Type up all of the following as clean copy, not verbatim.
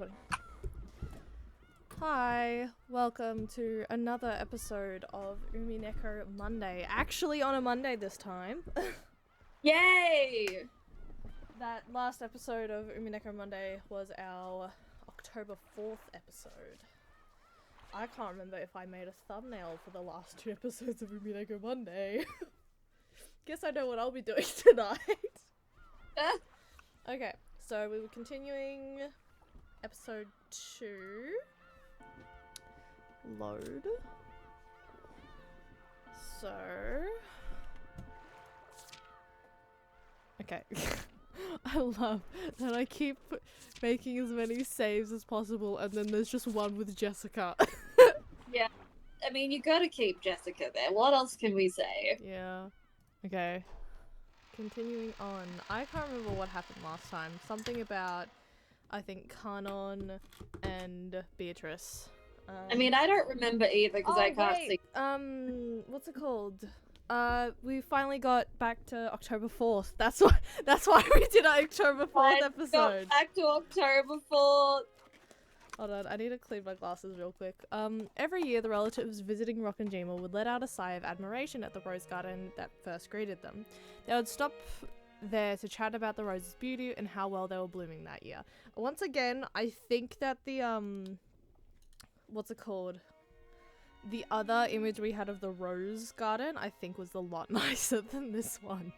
recording. Hi, welcome to another episode of Umineko Monday. Actually on a Monday this time. Yay! That last episode of Umineko Monday was our October 4th episode. I can't remember if I made a thumbnail for the last two episodes of Umineko Monday. Guess I know what I'll be doing tonight. Okay, so we were continuing episode 2. Load. So... Okay. I love that I keep making as many saves as possible and then there's just one with Jessica. Yeah. I mean, you gotta keep Jessica there. What else can we say? Yeah. Okay. Continuing on. I can't remember what happened last time. Something about, I think, Kanon and Beatrice. I mean, I don't remember either because I can't see. What's it called? We finally got back to October 4th. That's why we did our October 4th episode. Got back to October 4th. Hold on, I need to clean my glasses real quick. Every year the relatives visiting Rock and Jima would let out a sigh of admiration at the rose garden that first greeted them. They would stop there to chat about the rose's beauty and how well they were blooming that year. Once again, I think that the, what's it called? The other image we had of the rose garden, I think was a lot nicer than this one.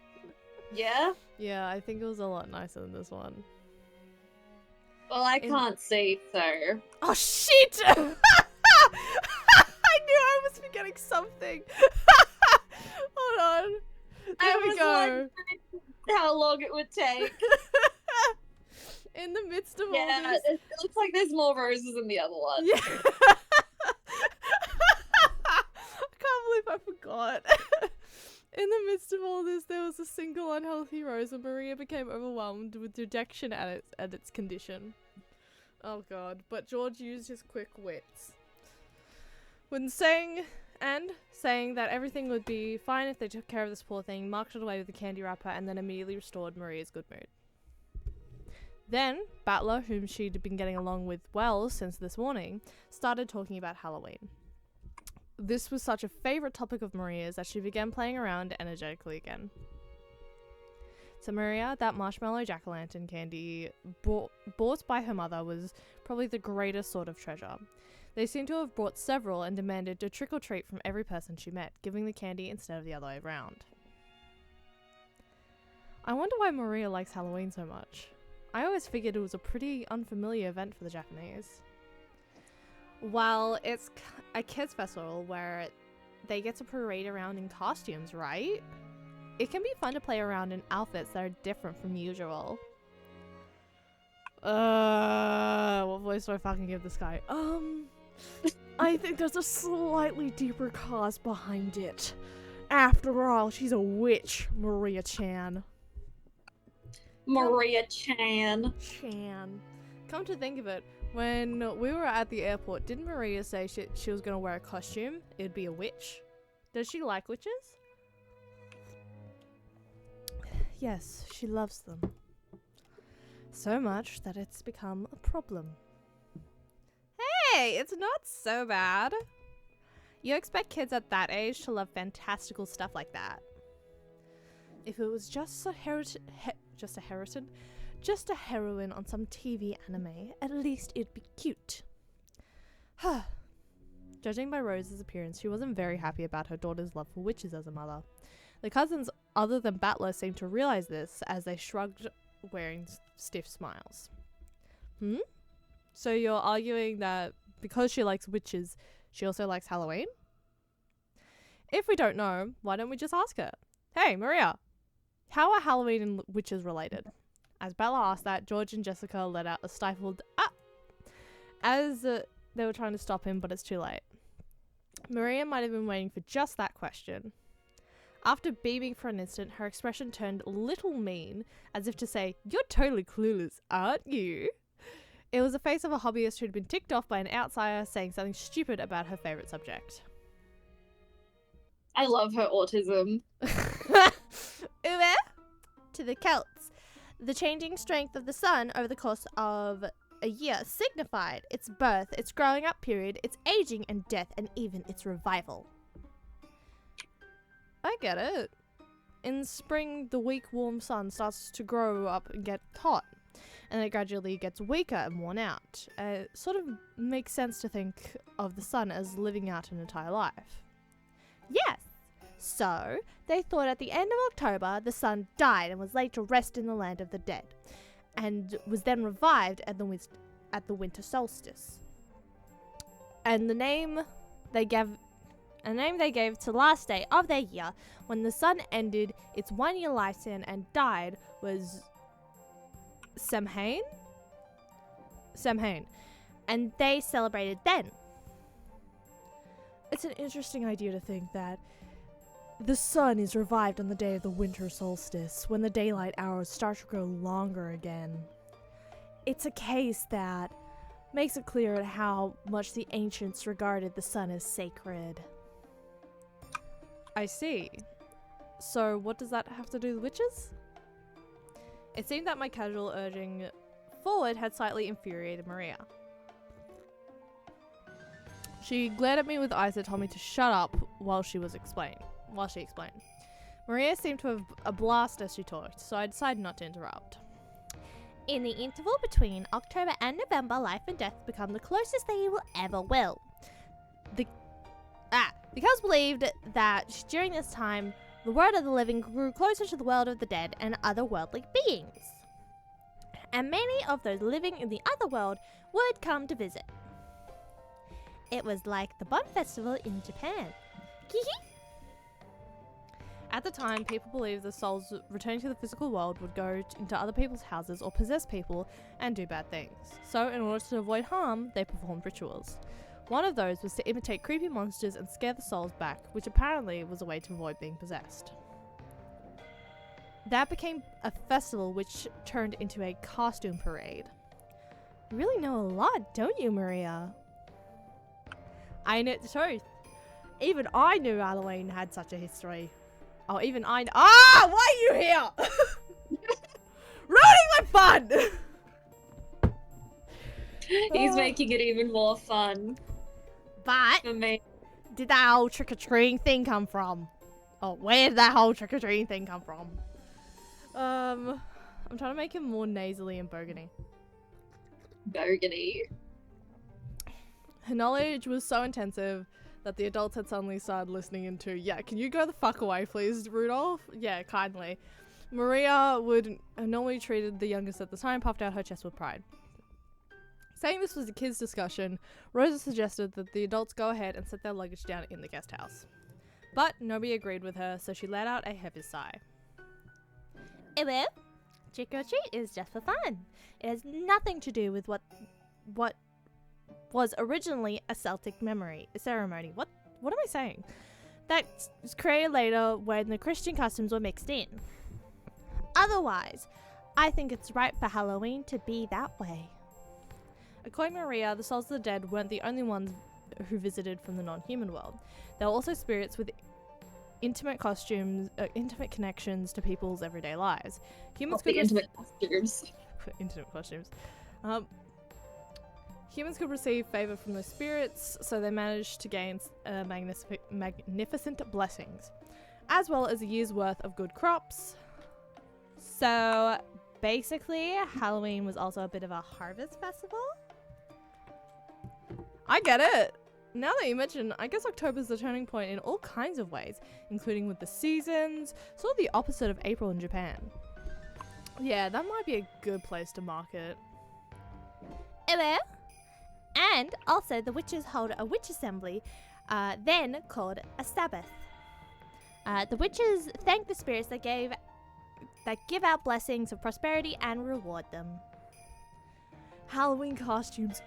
Yeah? Yeah, I think it was a lot nicer than this one. Well, I can't see, so... Oh, shit! I knew I was forgetting something. Hold on. There we go. Wondering how long it would take. In the midst of all Yeah, this... it looks like there's more roses in the other one. Yeah. I can't believe I forgot. In the midst of all this, there was a single unhealthy rose and Maria became overwhelmed with dejection at its condition. Oh god, but George used his quick wits. When saying that everything would be fine if they took care of this poor thing, marked it away with the candy wrapper and then immediately restored Maria's good mood. Then, Battler, whom she'd been getting along with well since this morning, started talking about Halloween. This was such a favourite topic of Maria's that she began playing around energetically again. To Maria, that marshmallow jack-o'-lantern candy bought by her mother was probably the greatest sort of treasure. They seemed to have brought several and demanded a trick-or-treat from every person she met, giving the candy instead of the other way around. I wonder why Maria likes Halloween so much. I always figured it was a pretty unfamiliar event for the Japanese. Well, it's a kids festival where they get to parade around in costumes, right? It can be fun to play around in outfits that are different from usual. What voice do I fucking give this guy? I think there's a slightly deeper cause behind it. After all, she's a witch, Maria-chan. Maria-chan. Come to think of it, when we were at the airport, didn't Maria say she was going to wear a costume? It'd be a witch. Does she like witches? Yes, she loves them. So much that it's become a problem. Hey, it's not so bad. You expect kids at that age to love fantastical stuff like that. If it was just a heroine on some TV anime, at least it'd be cute. Judging by Rose's appearance, she wasn't very happy about her daughter's love for witches as a mother. The cousins, other than Battler, seemed to realize this as they shrugged, wearing stiff smiles. So you're arguing that because she likes witches, she also likes Halloween? If we don't know, why don't we just ask her? Hey, Maria, how are Halloween and witches related? As Bella asked that, George and Jessica let out a stifled as they were trying to stop him, but it's too late. Maria might have been waiting for just that question. After beaming for an instant, her expression turned a little mean, as if to say, "You're totally clueless, aren't you?" It was the face of a hobbyist who'd been ticked off by an outsider saying something stupid about her favourite subject. I love her autism. Uwe? To the Celts. The changing strength of the sun over the course of a year signified its birth, its growing up period, its aging and death, and even its revival. I get it. In spring, the weak, warm sun starts to grow up and get hot, and it gradually gets weaker and worn out. It sort of makes sense to think of the sun as living out an entire life. Yes! So, they thought at the end of October, the sun died and was laid to rest in the land of the dead, and was then revived at the winter solstice. And the name they gave to the last day of their year, when the sun ended its 1 year lifespan and died, was Samhain? Samhain. And they celebrated then. It's an interesting idea to think that the sun is revived on the day of the winter solstice, when the daylight hours start to grow longer again. It's a case that makes it clear how much the ancients regarded the sun as sacred. I see. So what does that have to do with witches? It seemed that my casual urging forward had slightly infuriated Maria. She glared at me with eyes that told me to shut up while she explained. Maria seemed to have a blast as she talked, so I decided not to interrupt. In the interval between October and November, life and death become the closest they will ever will. The Cows believed that during this time, the world of the living grew closer to the world of the dead and otherworldly beings. And many of those living in the other world would come to visit. It was like the Bon Festival in Japan. At the time, people believed the souls returning to the physical world would go into other people's houses or possess people and do bad things. So, in order to avoid harm, they performed rituals. One of those was to imitate creepy monsters and scare the souls back, which apparently was a way to avoid being possessed. That became a festival which turned into a costume parade. You really know a lot, don't you, Maria? I know the truth. Even I knew Halloween had such a history. Oh, even I know. Ah! Why are you here? Ruining my fun! He's making it even more fun. But For me. did that whole trick-or-treating thing come from? Oh, where did that whole trick-or-treating thing come from? I'm trying to make him more nasally and bogany. Bogany. Her knowledge was so intensive that the adults had suddenly started listening into, yeah, can you go the fuck away, please, Rudolph? Yeah, kindly. Maria would normally treated the youngest at the time, puffed out her chest with pride. Saying this was a kids' discussion, Rosa suggested that the adults go ahead and set their luggage down in the guest house. But nobody agreed with her, so she let out a heavy sigh. Well, trick or treat is just for fun. It has nothing to do with what was originally a Celtic ceremony. What am I saying? That was created later when the Christian customs were mixed in. Otherwise, I think it's right for Halloween to be that way. According to Maria, the souls of the dead weren't the only ones who visited from the non-human world. There were also spirits with intimate connections to people's everyday lives. Humans could intimate costumes. Intimate costumes. Humans could receive favor from the spirits, so they managed to gain magnificent blessings, as well as a year's worth of good crops. So, basically, Halloween was also a bit of a harvest festival? I get it! Now that you mention, I guess October's the turning point in all kinds of ways, including with the seasons, sort of the opposite of April in Japan. Yeah, that might be a good place to mark it. Hello? And also the witches hold a witch assembly, then called a Sabbath. The witches thank the spirits that give out blessings of prosperity and reward them. Halloween costumes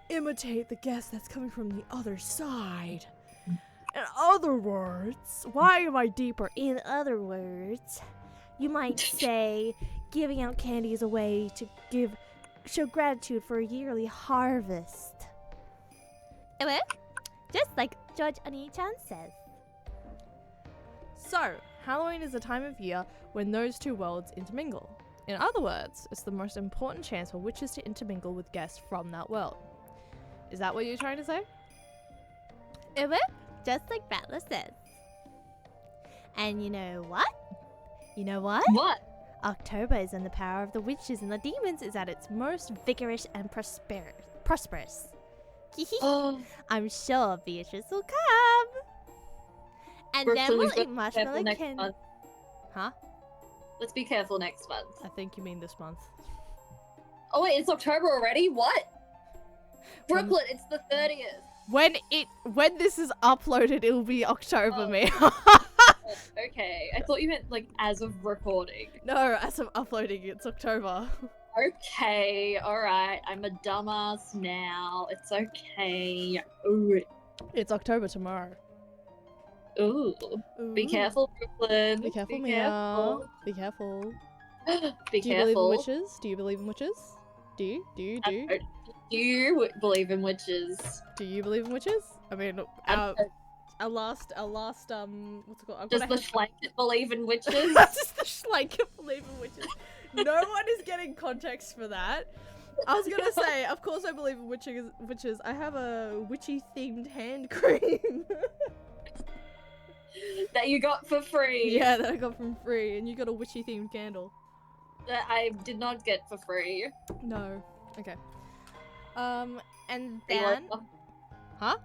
imitate the guest that's coming from the other side. In other words, why am I deeper? In other words, you might say giving out candy is a way to show gratitude for a yearly harvest. Hello? Just like George Oni-chan says. So, Halloween is a time of year when those two worlds intermingle. In other words, it's the most important chance for witches to intermingle with guests from that world. Is that what you're trying to say? Just like Battler says. And you know what? What? October is when the power of the witches and the demons is at its most vigorous and prosperous. Oh, I'm sure Beatrice will come. And Brooklyn, then we've we'll got eat to be marshmallow careful next candy. month. Huh? Let's be careful next month. I think you mean this month. Oh wait, it's October already? What? Brooklyn, it's the 30th. When this is uploaded, it'll be October, Oh. me. Okay, I thought you meant like as of recording. No, as I'm uploading, it's October. Okay, alright, I'm a dumbass now. It's okay. Ooh. It's October tomorrow. Ooh. Be Ooh. careful, Brooklyn. Be careful, Be Mia. careful. Be careful. Be Do you believe in careful. witches? Do you believe in witches? Do you? Do you believe in witches? Do you believe in witches? I mean, our last, what's it called? Does the Schlanket believe in witches? Does the Schlanker believe in witches? No one is getting context for that. I was gonna say, of course I believe in witches. I have a witchy-themed hand cream. That you got for free. Yeah, that I got from free, and you got a witchy-themed candle. That I did not get for free. No. Okay. And Then Huh?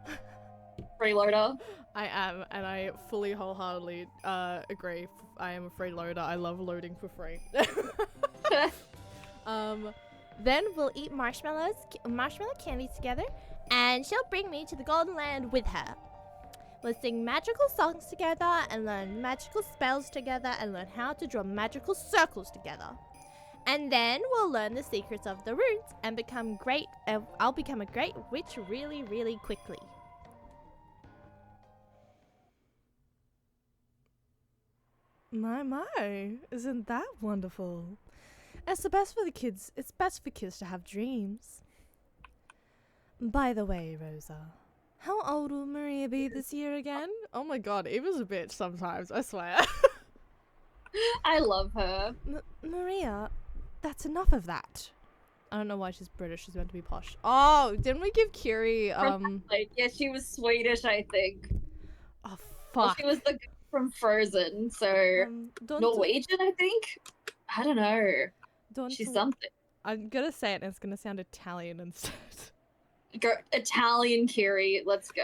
Freeloader. I am, and I fully wholeheartedly agree. I am a freeloader. I love loading for free. then we'll eat marshmallow candy together, and she'll bring me to the Golden Land with her. We'll sing magical songs together, and learn magical spells together, and learn how to draw magical circles together. And then we'll learn the secrets of the runes and become great. I'll become a great witch really, really quickly. My, isn't that wonderful? It's the best for the kids. It's best for kids to have dreams. By the way, Rosa, how old will Maria be this year again? Oh my god, Eva's a bitch sometimes, I swear. I love her. Maria, that's enough of that. I don't know why she's British. She's meant to be posh. Oh, didn't we give Kiri, Yeah, she was Swedish, I think. Oh, Well, fuck. she was the girl from Frozen, so Norwegian, I think. I don't know. She's something. I'm gonna say it and it's gonna sound Italian instead. Go Italian Kiri, let's go.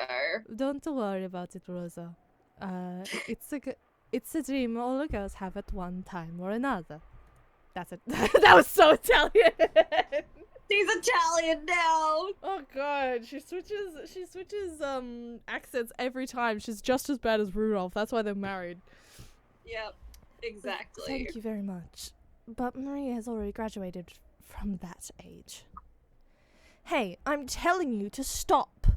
Don't worry about it, Rosa. It's a dream all the girls have at one time or another. That's it. That was so Italian. She's Italian now. Oh god, she switches accents every time. She's just as bad as Rudolph. That's why they're married. Yep, exactly. Thank you very much. But Maria has already graduated from that age. Hey, I'm telling you to stop!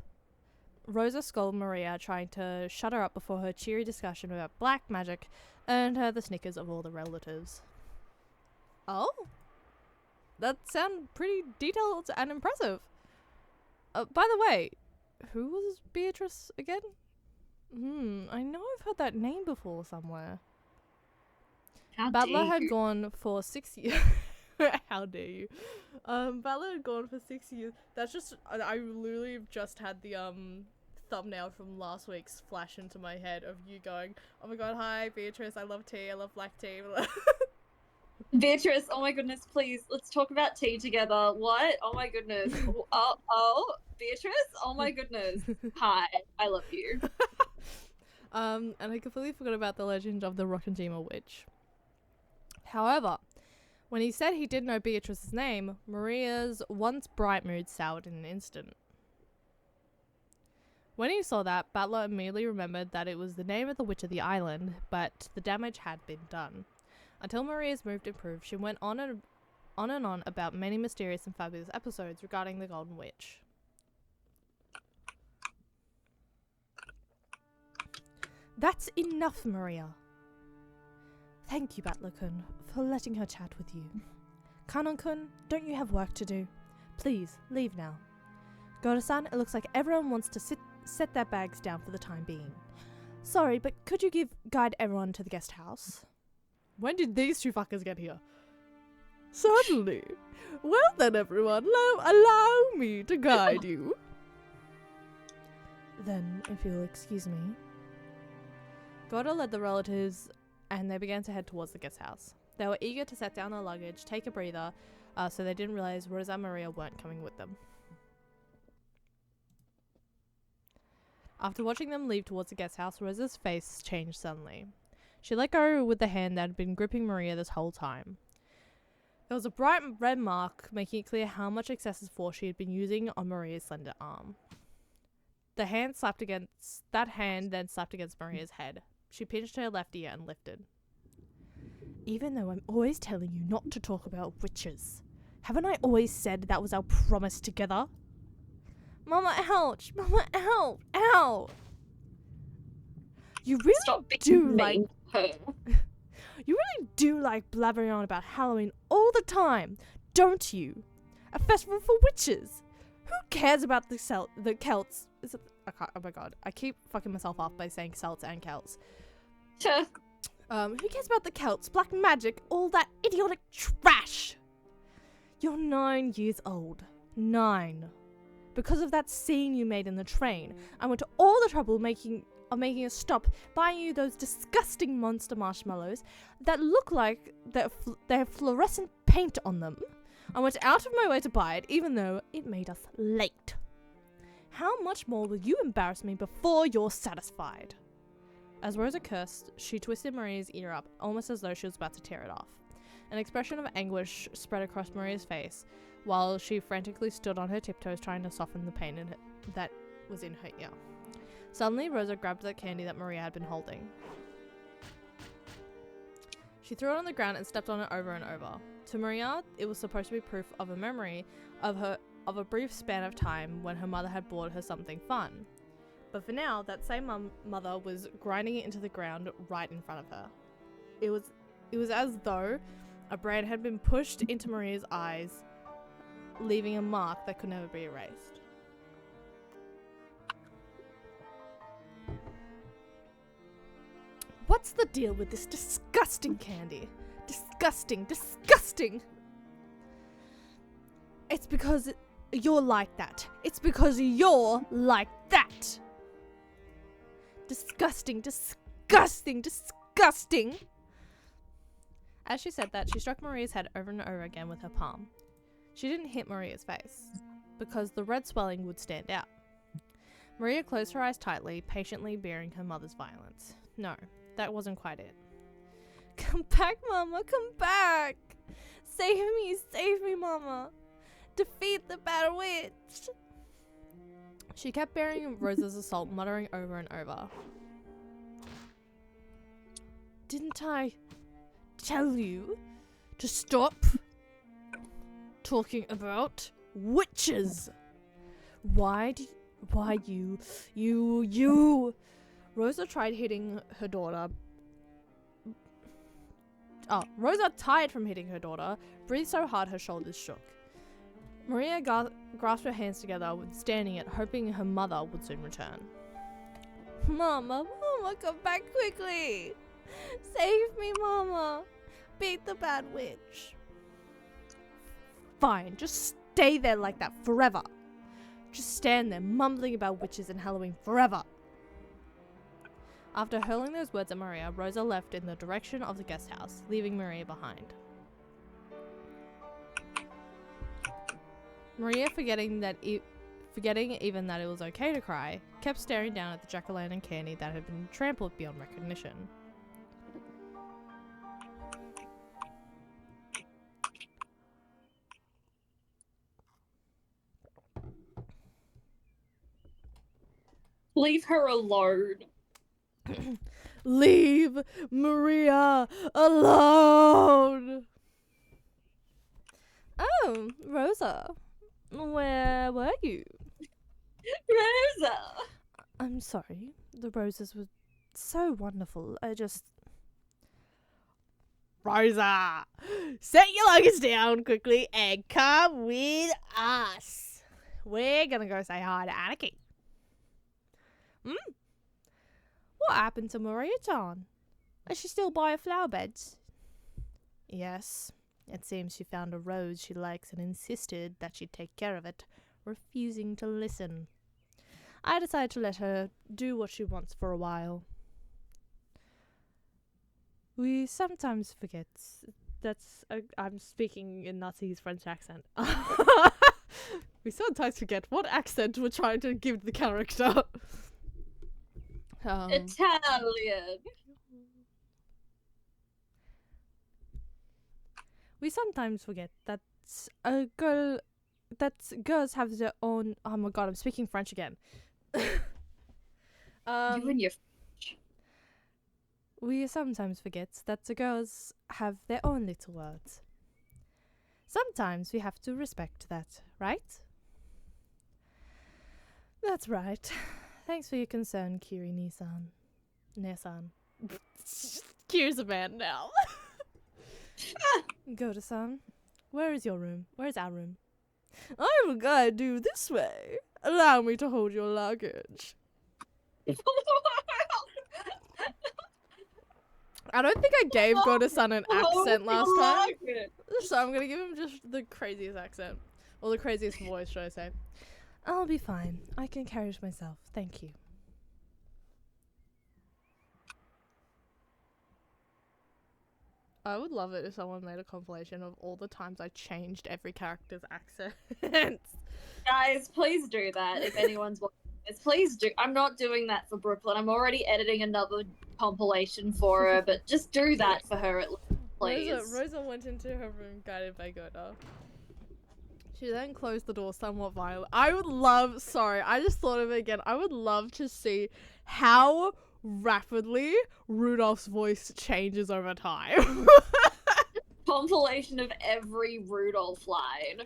Rosa scolded Maria, trying to shut her up before her cheery discussion about black magic earned her the snickers of all the relatives. Oh? That sounds pretty detailed and impressive. By the way, who was Beatrice again? I know I've heard that name before somewhere. How Battler dare had you. gone for 6 years. How dare you? Battler had gone for 6 years. That's just, I literally just had the thumbnail from last week's flash into my head of you going, oh my god, hi Beatrice, I love tea, I love black tea. Beatrice, oh my goodness, please, let's talk about tea together. What? Oh my goodness. Beatrice? Oh my goodness. Hi, I love you. And I completely forgot about the legend of the Rockanjima witch. However, when he said he did know Beatrice's name, Maria's once bright mood soured in an instant. When he saw that, Battler immediately remembered that it was the name of the witch of the island, but the damage had been done. Until Maria's mood improved, she went on and on about many mysterious and fabulous episodes regarding the Golden Witch. That's enough, Maria. Thank you, Battler-kun, for letting her chat with you. Kanon-kun, don't you have work to do? Please, leave now. Goda-san, it looks like everyone wants to set their bags down for the time being. Sorry, but could you guide everyone to the guest house? When did these two fuckers get here? Certainly. Well then, everyone, allow me to guide you. Then, if you'll excuse me. Gordo led the relatives, and they began to head towards the guest house. They were eager to set down their luggage, take a breather, so they didn't realize Rosa and Maria weren't coming with them. After watching them leave towards the guest house, Rosa's face changed suddenly. She let go with the hand that had been gripping Maria this whole time. There was a bright red mark, making it clear how much excessive force she had been using on Maria's slender arm. That hand then slapped against Maria's head. She pinched her left ear and lifted. Even though I'm always telling you not to talk about witches, haven't I always said that was our promise together? Mama, ouch! Mama, ow! Ow! You really Stop being do mean like... to her. You really do like blabbering on about Halloween all the time, don't you? A festival for witches. Who cares about the Celts? Oh my god, I keep fucking myself up by saying Celts and Celts. Who cares about the Celts, black magic, all that idiotic trash? You're 9 years old. 9. Because of that scene you made in the train, I went to all the trouble of making a stop buying you those disgusting monster marshmallows that look like they have fluorescent paint on them. I went out of my way to buy it, even though it made us late. How much more will you embarrass me before you're satisfied? As Rosa cursed, she twisted Maria's ear up, almost as though she was about to tear it off. An expression of anguish spread across Maria's face, while she frantically stood on her tiptoes trying to soften the pain that was in her ear. Suddenly, Rosa grabbed the candy that Maria had been holding. She threw it on the ground and stepped on it over and over. To Maria, it was supposed to be proof of a memory of a brief span of time when her mother had bought her something fun. But for now, that same mother was grinding it into the ground right in front of her. It was as though a brand had been pushed into Maria's eyes, leaving a mark that could never be erased. What's the deal with this disgusting candy? Disgusting, disgusting! It's because you're like that. It's because you're like that! Disgusting, disgusting, disgusting! As she said that, she struck Maria's head over and over again with her palm. She didn't hit Maria's face, because the red swelling would stand out. Maria closed her eyes tightly, patiently bearing her mother's violence. No, that wasn't quite it. Come back, Mama, come back! Save me, Mama! Defeat the bad witch! She kept bearing Rosa's assault, muttering over and over. Didn't I tell you to stop talking about witches? Why you? Rosa tried hitting her daughter. Rosa, tired from hitting her daughter, breathed so hard her shoulders shook. Maria grasped her hands together, withstanding it, hoping her mother would soon return. Mama, come back quickly! Save me, Mama! Beat the bad witch! Fine, just stay there like that forever. Just stand there mumbling about witches and Halloween forever. After hurling those words at Maria, Rosa left in the direction of the guest house, leaving Maria behind. Maria, forgetting even that it was okay to cry, kept staring down at the jack-o'-lantern candy that had been trampled beyond recognition. Leave her alone. Leave Maria alone! Oh, Rosa. Where were you? Rosa! I'm sorry. The roses were so wonderful. Rosa! Set your luggage down quickly and come with us. We're gonna go say hi to Anarchy. What happened to Maria John? Is she still by her flower beds? Yes. It seems she found a rose she likes and insisted that she take care of it, refusing to listen. I decided to let her do what she wants for a while. We sometimes forget. I'm speaking in Nazi's French accent. We sometimes forget what accent we're trying to give the character. Italian. We sometimes forget that girls have their own. Oh my god, I'm speaking French again. You and your We sometimes forget that the girls have their own little words. Sometimes we have to respect that, right? That's right. Thanks for your concern, Kiri Nisan. Nesan. Kira's a man now. Goda-san, where is your room? Where's our room? I will guide you this way. Allow me to hold your luggage. I don't think I gave Goda-san an accent last time, so I'm gonna give him just the craziest accent. Or the craziest voice, should I say. I'll be fine. I can carry it myself. Thank you. I would love it if someone made a compilation of all the times I changed every character's accent. Guys, please do that if anyone's watching this. Please do. I'm not doing that for Brooklyn. I'm already editing another compilation for her, but just do that for her at least, please. Rosa went into her room guided by Goda. She then closed the door somewhat violently. I just thought of it again. I would love to see how rapidly Rudolph's voice changes over time. Compilation of every Rudolph line.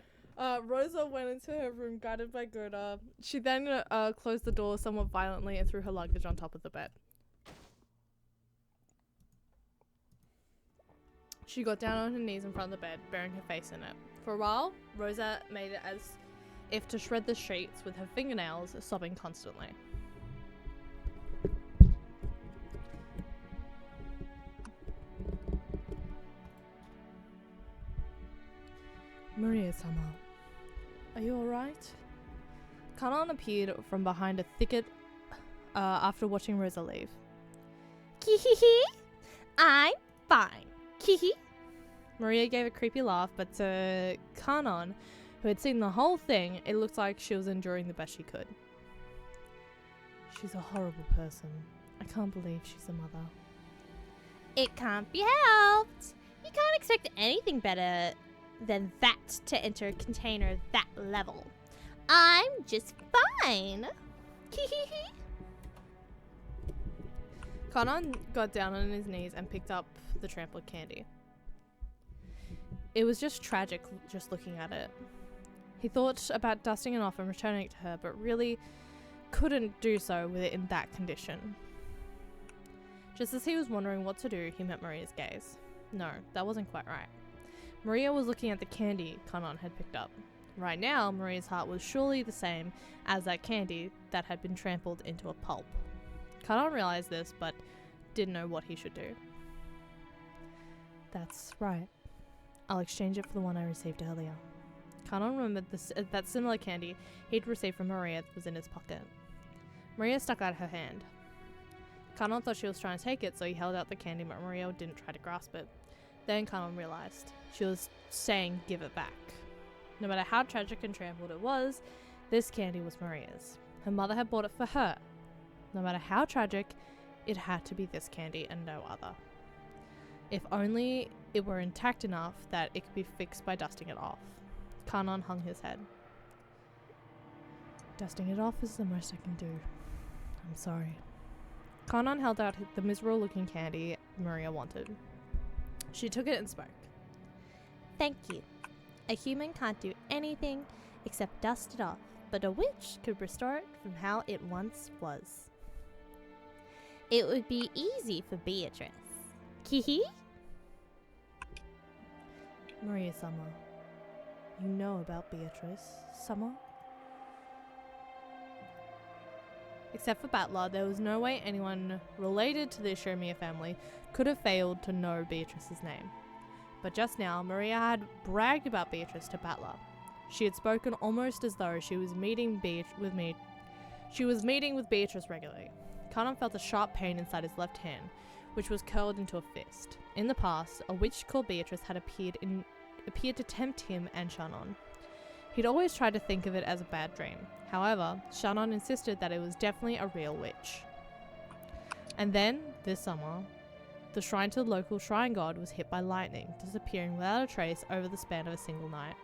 Rosa went into her room guided by Gerda. She then closed the door somewhat violently and threw her luggage on top of the bed. She got down on her knees in front of the bed, burying her face in it. For a while, Rosa made it as if to shred the sheets with her fingernails, sobbing constantly. Maria-sama, are you alright? Kanon appeared from behind a thicket after watching Rosa leave. Kihihi, I'm fine. Kihi. Maria gave a creepy laugh, but to Kanon, who had seen the whole thing, it looked like she was enduring the best she could. She's a horrible person. I can't believe she's a mother. It can't be helped. You can't expect anything better than that to enter a container that level. I'm just fine. Kihihi. Kanon got down on his knees and picked up the trampled candy. It was just tragic just looking at it. He thought about dusting it off and returning it to her, but really couldn't do so with it in that condition. Just as he was wondering what to do, he met Maria's gaze. No, that wasn't quite right. Maria was looking at the candy Kanon had picked up. Right now, Maria's heart was surely the same as that candy that had been trampled into a pulp. Kanon realized this, but didn't know what he should do. That's right. I'll exchange it for the one I received earlier. Kanon remembered that similar candy he'd received from Maria was in his pocket. Maria stuck out her hand. Kanon thought she was trying to take it, so he held out the candy, but Maria didn't try to grasp it. Then Kanon realized. She was saying, give it back. No matter how tragic and trampled it was, this candy was Maria's. Her mother had bought it for her. No matter how tragic, it had to be this candy and no other. If only it were intact enough that it could be fixed by dusting it off. Kanon hung his head. Dusting it off is the most I can do. I'm sorry. Kanon held out the miserable looking candy Maria wanted. She took it and spoke. Thank you. A human can't do anything except dust it off, but a witch could restore it from how it once was. It would be easy for Beatrice. Kihi? Maria-sama, you know about Beatrice-sama? Except for Battler, there was no way anyone related to the Ishomiya family could have failed to know Beatrice's name. but just now Maria had bragged about Beatrice to Battler. She had spoken almost as though she was meeting with Beatrice regularly. Kanan felt a sharp pain inside his left hand, which was curled into a fist. In the past, a witch called Beatrice had appeared to tempt him and Shannon. He'd always tried to think of it as a bad dream. However, Shannon insisted that it was definitely a real witch. And then, this summer, the shrine to the local shrine god was hit by lightning, disappearing without a trace over the span of a single night.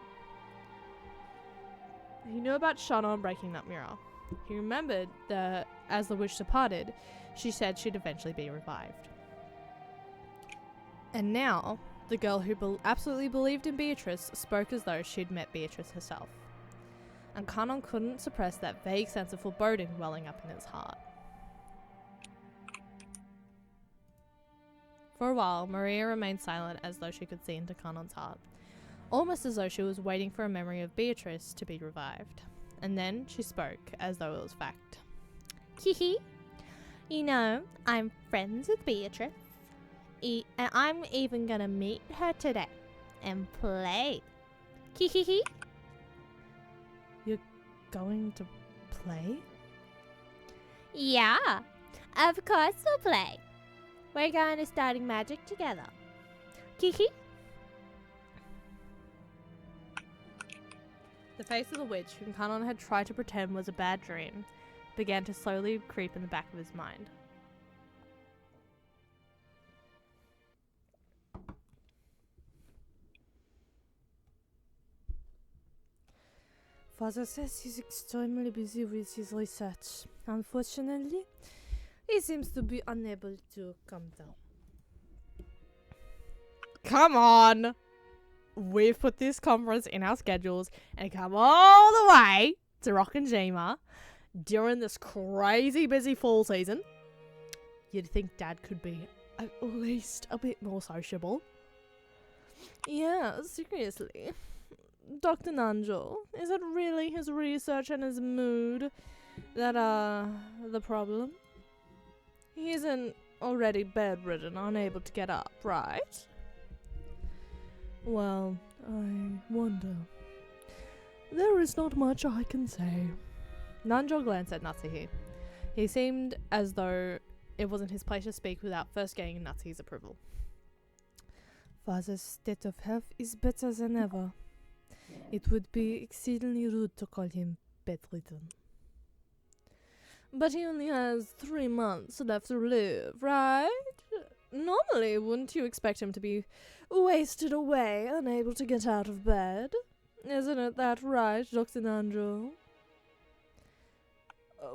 He knew about Shannon breaking that mirror. He remembered that as the witch departed, she said she'd eventually be revived. And now, the girl who absolutely believed in Beatrice spoke as though she'd met Beatrice herself. And Kanon couldn't suppress that vague sense of foreboding welling up in his heart. For a while, Maria remained silent as though she could see into Kanon's heart, almost as though she was waiting for a memory of Beatrice to be revived. And then she spoke as though it was fact. Hee. You know, I'm friends with Beatrice. And I'm even gonna meet her today and play. Hee. You're going to play? Yeah, of course we'll play. We're going to Starting Magic together. Hee. The face of the witch, whom Kanon had tried to pretend was a bad dream, began to slowly creep in the back of his mind. Father says he's extremely busy with his research. Unfortunately, he seems to be unable to come down. Come on! We've put this conference in our schedules and come all the way to Rockinjima during this crazy busy fall season. You'd think Dad could be at least a bit more sociable. Yeah, seriously. Dr. Nanjo, is it really his research and his mood that are the problem? He isn't already bedridden, unable to get up, right? Well, I wonder. There is not much I can say. Nanjo glanced at Natsuhi. He seemed as though it wasn't his place to speak without first getting Natsuhi's approval. Father's state of health is better than ever. It would be exceedingly rude to call him bedridden. But he only has 3 months left to live, right? Normally, wouldn't you expect him to be wasted away, unable to get out of bed? Isn't it that right, Dr. Nanjo?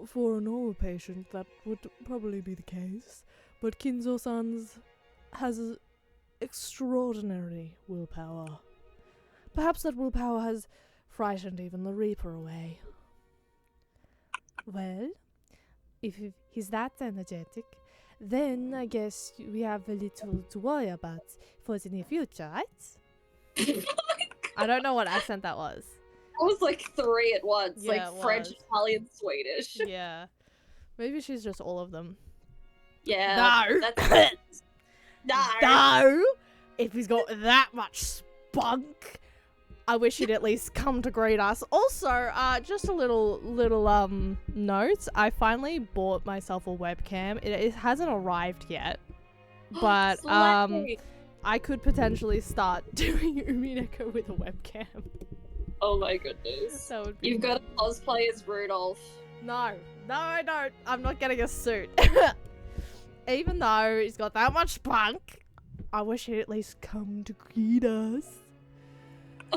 For a normal patient, that would probably be the case. But Kinzo-san's has extraordinary willpower. Perhaps that willpower has frightened even the Reaper away. Well, if he's that energetic, then I guess we have a little to worry about for the near future, right? I don't know what accent that was. I was like 3 at once, Yeah, like it French, was. Italian, Swedish. Yeah. Maybe she's just all of them. Yeah. No! That's No! If he's got that much spunk, I wish he'd at least come to greet us. Also, just a little note. I finally bought myself a webcam. It hasn't arrived yet, but Slay. I could potentially start doing Umineko with a webcam. Oh my goodness. That would be You've got to cosplay as Rudolph. No, I don't. I'm not getting a suit. Even though he's got that much spunk, I wish he'd at least come to greet us.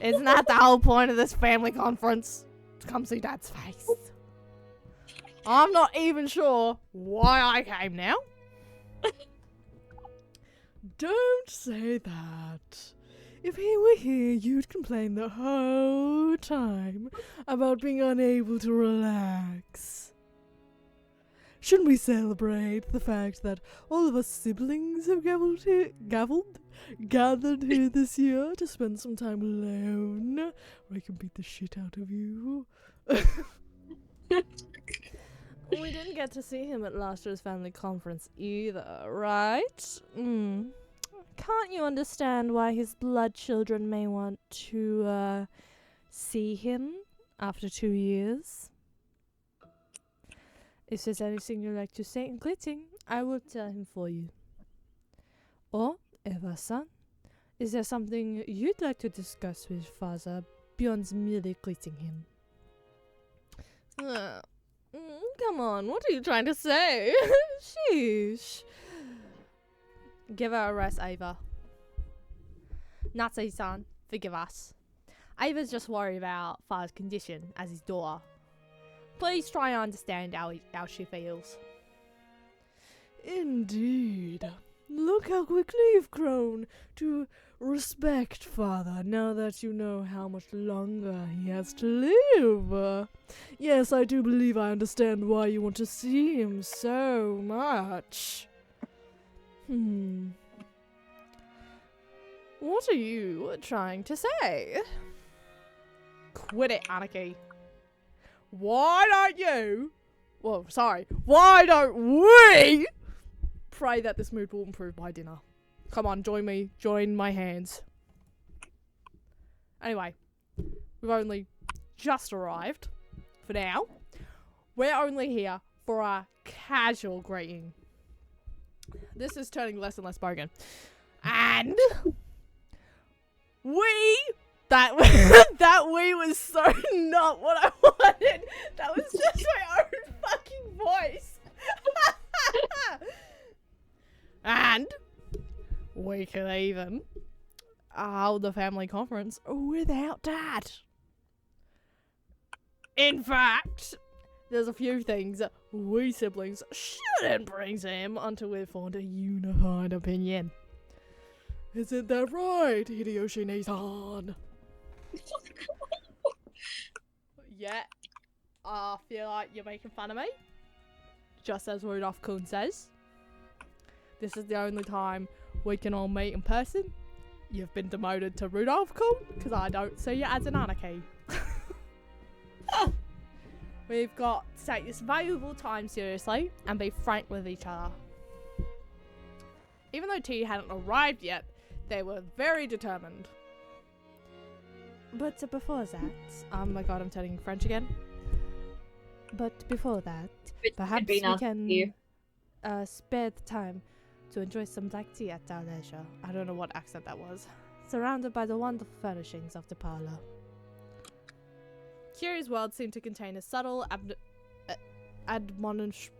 Isn't that the whole point of this family conference? To come see Dad's face. I'm not even sure why I came now. Don't say that. If he were here, you'd complain the whole time about being unable to relax. Shouldn't we celebrate the fact that all of us siblings have gathered here this year to spend some time alone, where I can beat the shit out of you? We didn't get to see him at last year's family conference either, right? can't you understand why his blood children may want to see him after 2 years? If there's anything you'd like to say in greeting, I will tell him for you. Or, Eva-san, is there something you'd like to discuss with father beyond merely greeting him? Come on, what are you trying to say? Sheesh. Give her a rest, Ava. Natsu-san, forgive us. Ava's just worried about father's condition as his daughter. Please try and understand how she feels. Indeed. Look how quickly you've grown to respect father now that you know how much longer he has to live. Yes, I do believe I understand why you want to see him so much. What are you trying to say? Quit it, Anarchy. Why don't you... Well, sorry. Why don't we pray that this mood will improve by dinner? Come on, join me. Join my hands. Anyway, we've only just arrived. For now, we're only here for a casual greeting. This is turning less and less bogan. And... That we was so not what I wanted. That was just my own fucking voice. And we could even hold the family conference without Dad. In fact, there's a few things that we siblings shouldn't bring to him until we've formed a unified opinion. Isn't that right, Hideyoshi Nathan? Yeah, I feel like you're making fun of me. Just as Rudolph-kun says. This is the only time we can all meet in person. You've been demoted to Rudolph-kun because I don't see you as an anarchy. We've got to take this valuable time seriously and be frank with each other. Even though tea hadn't arrived yet, they were very determined. But before that, oh my god, I'm turning French again. But before that, perhaps we can spare the time to enjoy some black tea at our leisure. I don't know what accent that was. Surrounded by the wonderful furnishings of the parlor. Kiri's world seemed to contain a subtle admonition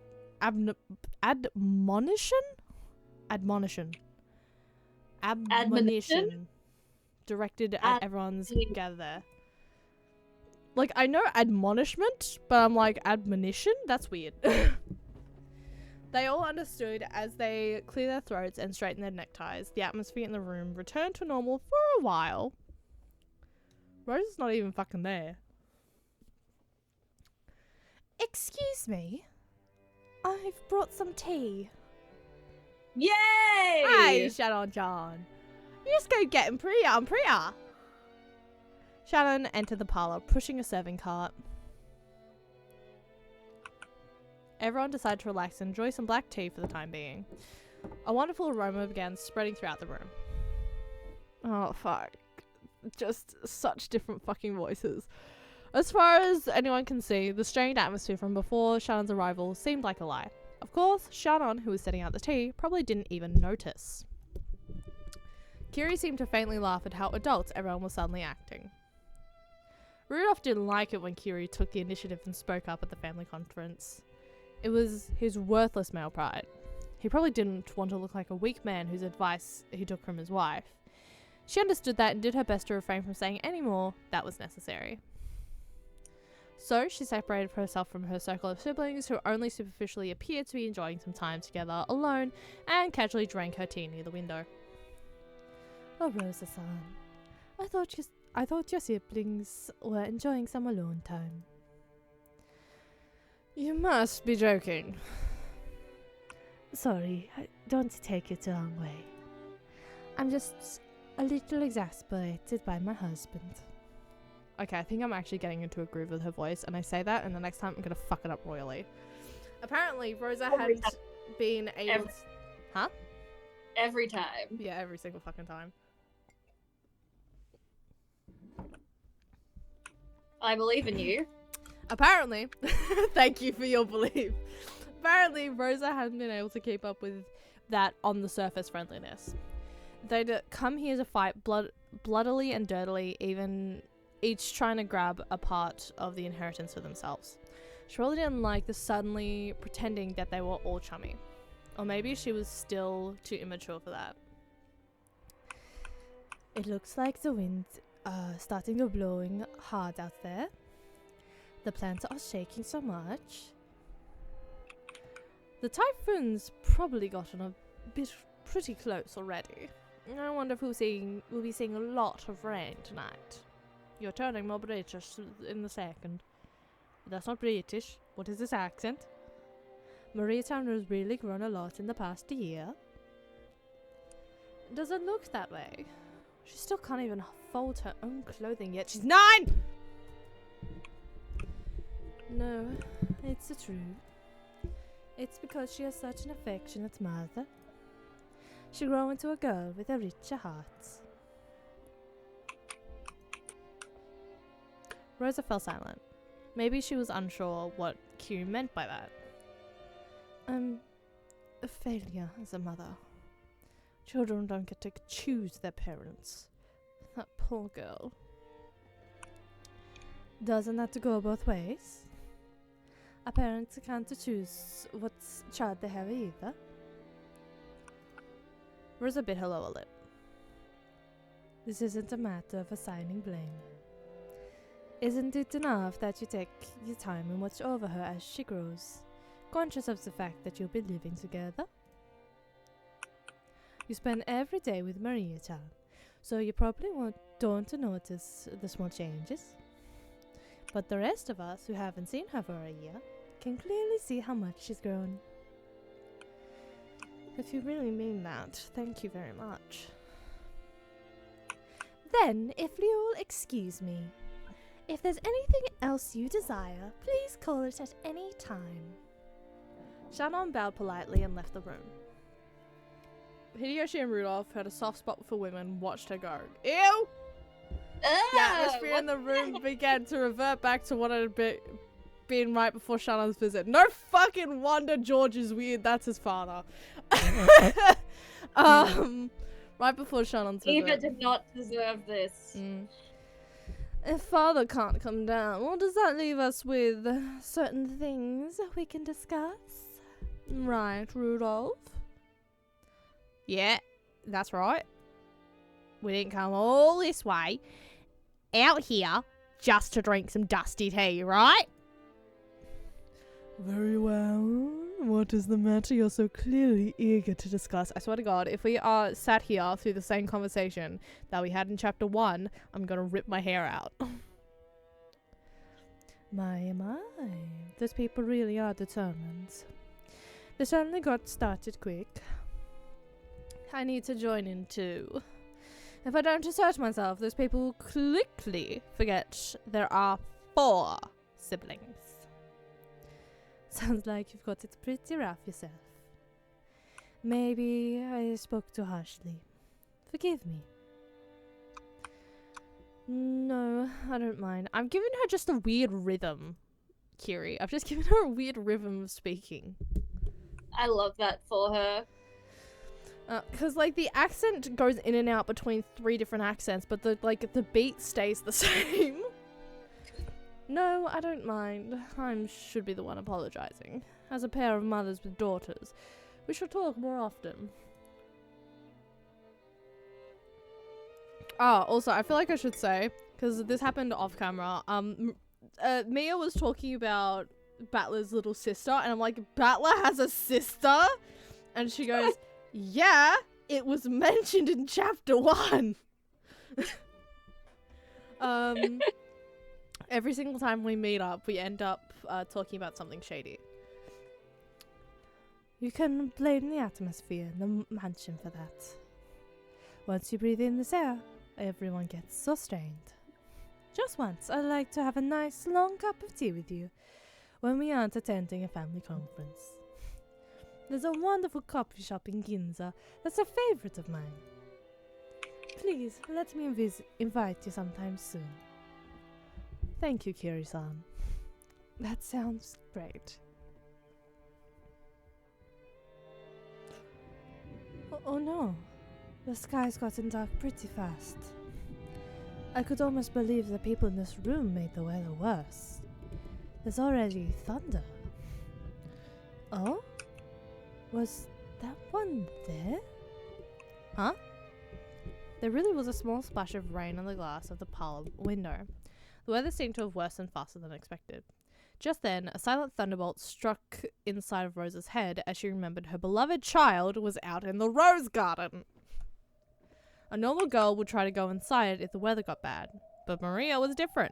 directed at everyone's gathered there. Like, I know admonishment, but I'm like, admonition? That's weird. They all understood as they cleared their throats and straightened their neckties. The atmosphere in the room returned to normal for a while. Rose is not even fucking there. Excuse me. I've brought some tea. Yay! Hey, Shannon-chan. You just go get him Priya. Shannon entered the parlor, pushing a serving cart. Everyone decided to relax and enjoy some black tea for the time being. A wonderful aroma began spreading throughout the room. Oh, fuck. Just such different fucking voices. As far as anyone can see, the strained atmosphere from before Shannon's arrival seemed like a lie. Of course, Shannon, who was setting out the tea, probably didn't even notice. Kiri seemed to faintly laugh at how adults everyone was suddenly acting. Rudolph didn't like it when Kiri took the initiative and spoke up at the family conference. It was his worthless male pride. He probably didn't want to look like a weak man whose advice he took from his wife. She understood that and did her best to refrain from saying any more that was necessary. So she separated herself from her circle of siblings who only superficially appeared to be enjoying some time together alone and casually drank her tea near the window. Oh, Rosa-san, I thought your siblings were enjoying some alone time. You must be joking. Sorry, don't take it the wrong way. I'm just a little exasperated by my husband. Okay, I think I'm actually getting into a groove with her voice, and I say that, and the next time I'm gonna fuck it up royally. Apparently, Rosa had been able to... Huh? Every time. Yeah, every single fucking time. I believe in you. Apparently, thank you for your belief. Apparently, Rosa hadn't been able to keep up with that on the surface friendliness. They'd come here to fight bloodily and dirtily, even each trying to grab a part of the inheritance for themselves. She really didn't like the suddenly pretending that they were all chummy. Or maybe she was still too immature for that. It looks like the wind starting to blowing hard out there. The plants are shaking so much. The typhoon's probably gotten a bit pretty close already. I wonder if we'll be seeing a lot of rain tonight. You're turning more British in the second. That's not British. What is this accent? Mariatown has really grown a lot in the past year. Does it look that way? She still can't even fold her own clothing yet. She's 9! No, it's the truth. It's because she has such an affectionate mother. She grew into a girl with a richer heart. Rosa fell silent. Maybe she was unsure what Q meant by that. I'm a failure as a mother. Children don't get to choose their parents. That poor girl. Doesn't that go both ways? A parent can't choose what child they have either. Rosa bit her lower lip. This isn't a matter of assigning blame. Isn't it enough that you take your time and watch over her as she grows, conscious of the fact that you'll be living together? You spend every day with Maria-chan, so you probably don't notice the small changes. But the rest of us who haven't seen her for a year can clearly see how much she's grown. If you really mean that, thank you very much. Then, if you'll excuse me, if there's anything else you desire, please call it at any time. Shannon bowed politely and left the room. Hideyoshi and Rudolph had a soft spot for women, watched her go. Ew! The atmosphere in the room began to revert back to what it had been right before Shannon's visit. No fucking wonder George is weird. That's his father. Right before Shannon's visit. Eva did not deserve this. If father can't come down, well, does that leave us with certain things we can discuss? Right, Rudolph? Yeah, that's right. We didn't come all this way out here just to drink some dusty tea, right? Very well. What is the matter you're so clearly eager to discuss? I swear to God, if we are sat here through the same conversation that we had in chapter 1, I'm gonna rip my hair out. My. Those people really are determined. They certainly got started quick. I need to join in too. If I don't assert myself, those people will quickly forget there are 4 siblings. Sounds like you've got it pretty rough yourself. Maybe I spoke too harshly. Forgive me. No, I don't mind. I'm giving her just a weird rhythm, Kiri. I've just given her a weird rhythm of speaking. I love that for her. Because, like, the accent goes in and out between 3 different accents, but the beat stays the same. No, I don't mind. I should be the one apologizing. As a pair of mothers with daughters, we should talk more often. Also, I feel like I should say, because this happened off camera, Mia was talking about Battler's little sister, and I'm like, Battler has a sister? And she goes, yeah, it was mentioned in chapter 1. Every single time we meet up, we end up talking about something shady. You can blame the atmosphere in the mansion for that. Once you breathe in this air, everyone gets so strained. Just once, I'd like to have a nice long cup of tea with you when we aren't attending a family conference. There's a wonderful coffee shop in Ginza that's a favorite of mine. Please, let me invite you sometime soon. Thank you, Kiri-san. That sounds great. Oh no. The sky's gotten dark pretty fast. I could almost believe the people in this room made the weather worse. There's already thunder. Oh? Was that one there? Huh? There really was a small splash of rain on the glass of the parlor window. The weather seemed to have worsened faster than expected. Just then, a silent thunderbolt struck inside of Rosa's head as she remembered her beloved child was out in the rose garden. A normal girl would try to go inside if the weather got bad, but Maria was different.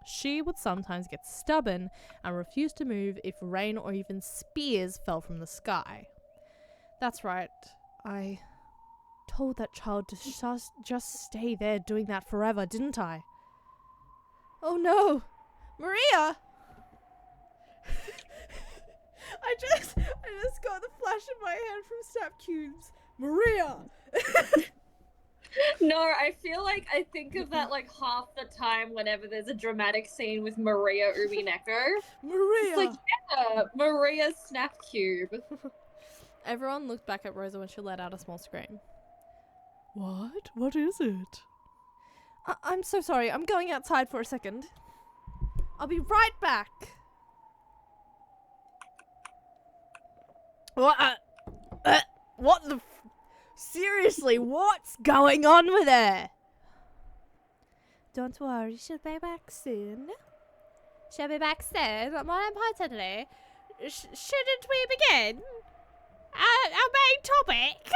She would sometimes get stubborn and refuse to move if rain or even spears fell from the sky. That's right, I told that child to just stay there doing that forever, didn't I? Oh no! Maria! I just got the flash in my head from Snap Cubes. Maria! No, I feel like I think of that like half the time whenever there's a dramatic scene with Maria Umineko. Maria! It's like, yeah, Maria Snap Cube. Everyone looked back at Rosa when she let out a small scream. What? What is it? I'm so sorry. I'm going outside for a second. I'll be right back. What the seriously, what's going on with her? Don't worry, she'll be back soon. She'll be back soon, but more importantly, shouldn't we begin? Our main topic.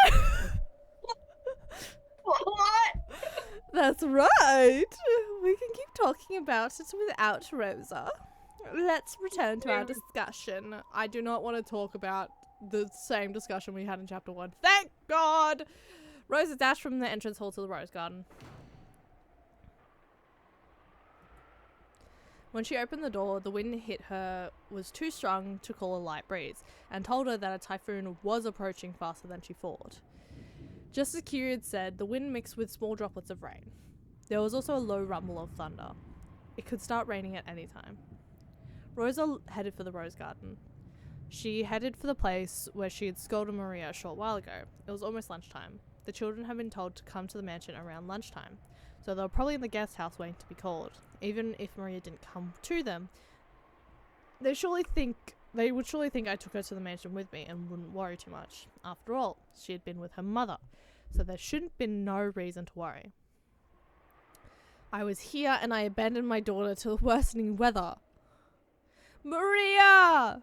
What? That's right. We can keep talking about it without Rosa. Let's return to our discussion. I do not want to talk about the same discussion we had in chapter 1. Thank God! Rosa dashed from the entrance hall to the rose garden. When she opened the door, the wind hit her was too strong to call a light breeze, and told her that a typhoon was approaching faster than she thought. Just as Kiri had said, the wind mixed with small droplets of rain. There was also a low rumble of thunder. It could start raining at any time. Rosa headed for the rose garden. She headed for the place where she had scolded Maria a short while ago. It was almost lunchtime. The children had been told to come to the mansion around lunchtime, so they were probably in the guest house waiting to be called. Even if Maria didn't come to them, they would surely think I took her to the mansion with me and wouldn't worry too much. After all, she had been with her mother, so there shouldn't be no reason to worry. I was here and I abandoned my daughter to the worsening weather. Maria!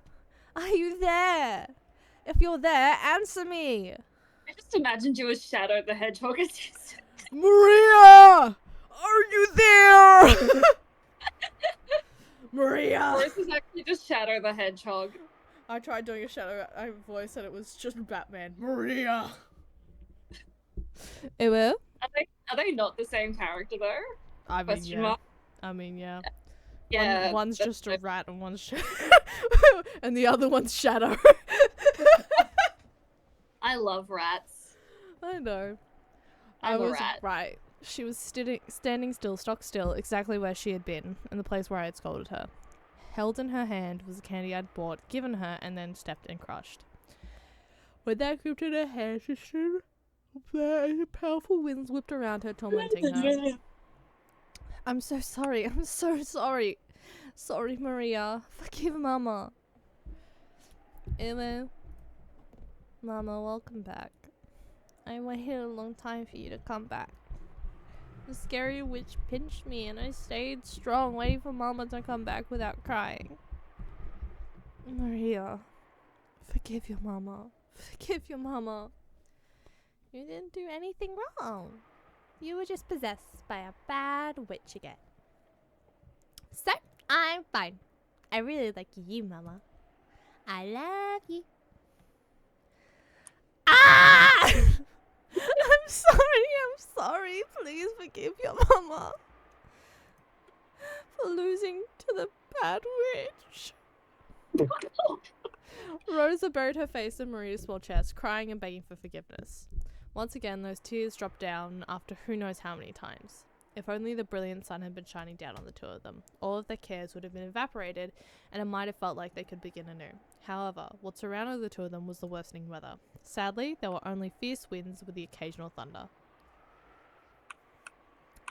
Are you there? If you're there, answer me! I just imagined you as Shadow the Hedgehog as you said. Maria! Are you there? Maria! Or is this actually just Shadow the Hedgehog? I tried doing a Shadow voice and it was just Batman. Maria! Ew. Are they not the same character though? I mean, Question yeah. mark? I mean, yeah. Yeah. One's just a rat and one's and the other one's Shadow. I love rats. I know. I'm I a was rat. right. She was standing still, stock still, exactly where she had been, in the place where I had scolded her. Held in her hand was the candy I'd bought, given her, and then stepped and crushed. When that gripped in her hand, she stood there, and powerful winds whipped around her, tormenting her. I'm so sorry. I'm so sorry. Sorry, Maria. Forgive Mama. Ew. Mama, welcome back. I waited a long time for you to come back. The scary witch pinched me and I stayed strong, waiting for Mama to come back without crying. Maria, forgive your Mama. Forgive your Mama. You didn't do anything wrong. You were just possessed by a bad witch again. So, I'm fine. I really like you, Mama. I love you. Ah! I'm sorry. Please forgive your Mama for losing to the bad witch. Rosa buried her face in Maria's small chest, crying and begging for forgiveness. Once again, those tears dropped down after who knows how many times. If only the brilliant sun had been shining down on the two of them, all of their cares would have been evaporated, and it might have felt like they could begin anew. However, what surrounded the two of them was the worsening weather. Sadly, there were only fierce winds with the occasional thunder.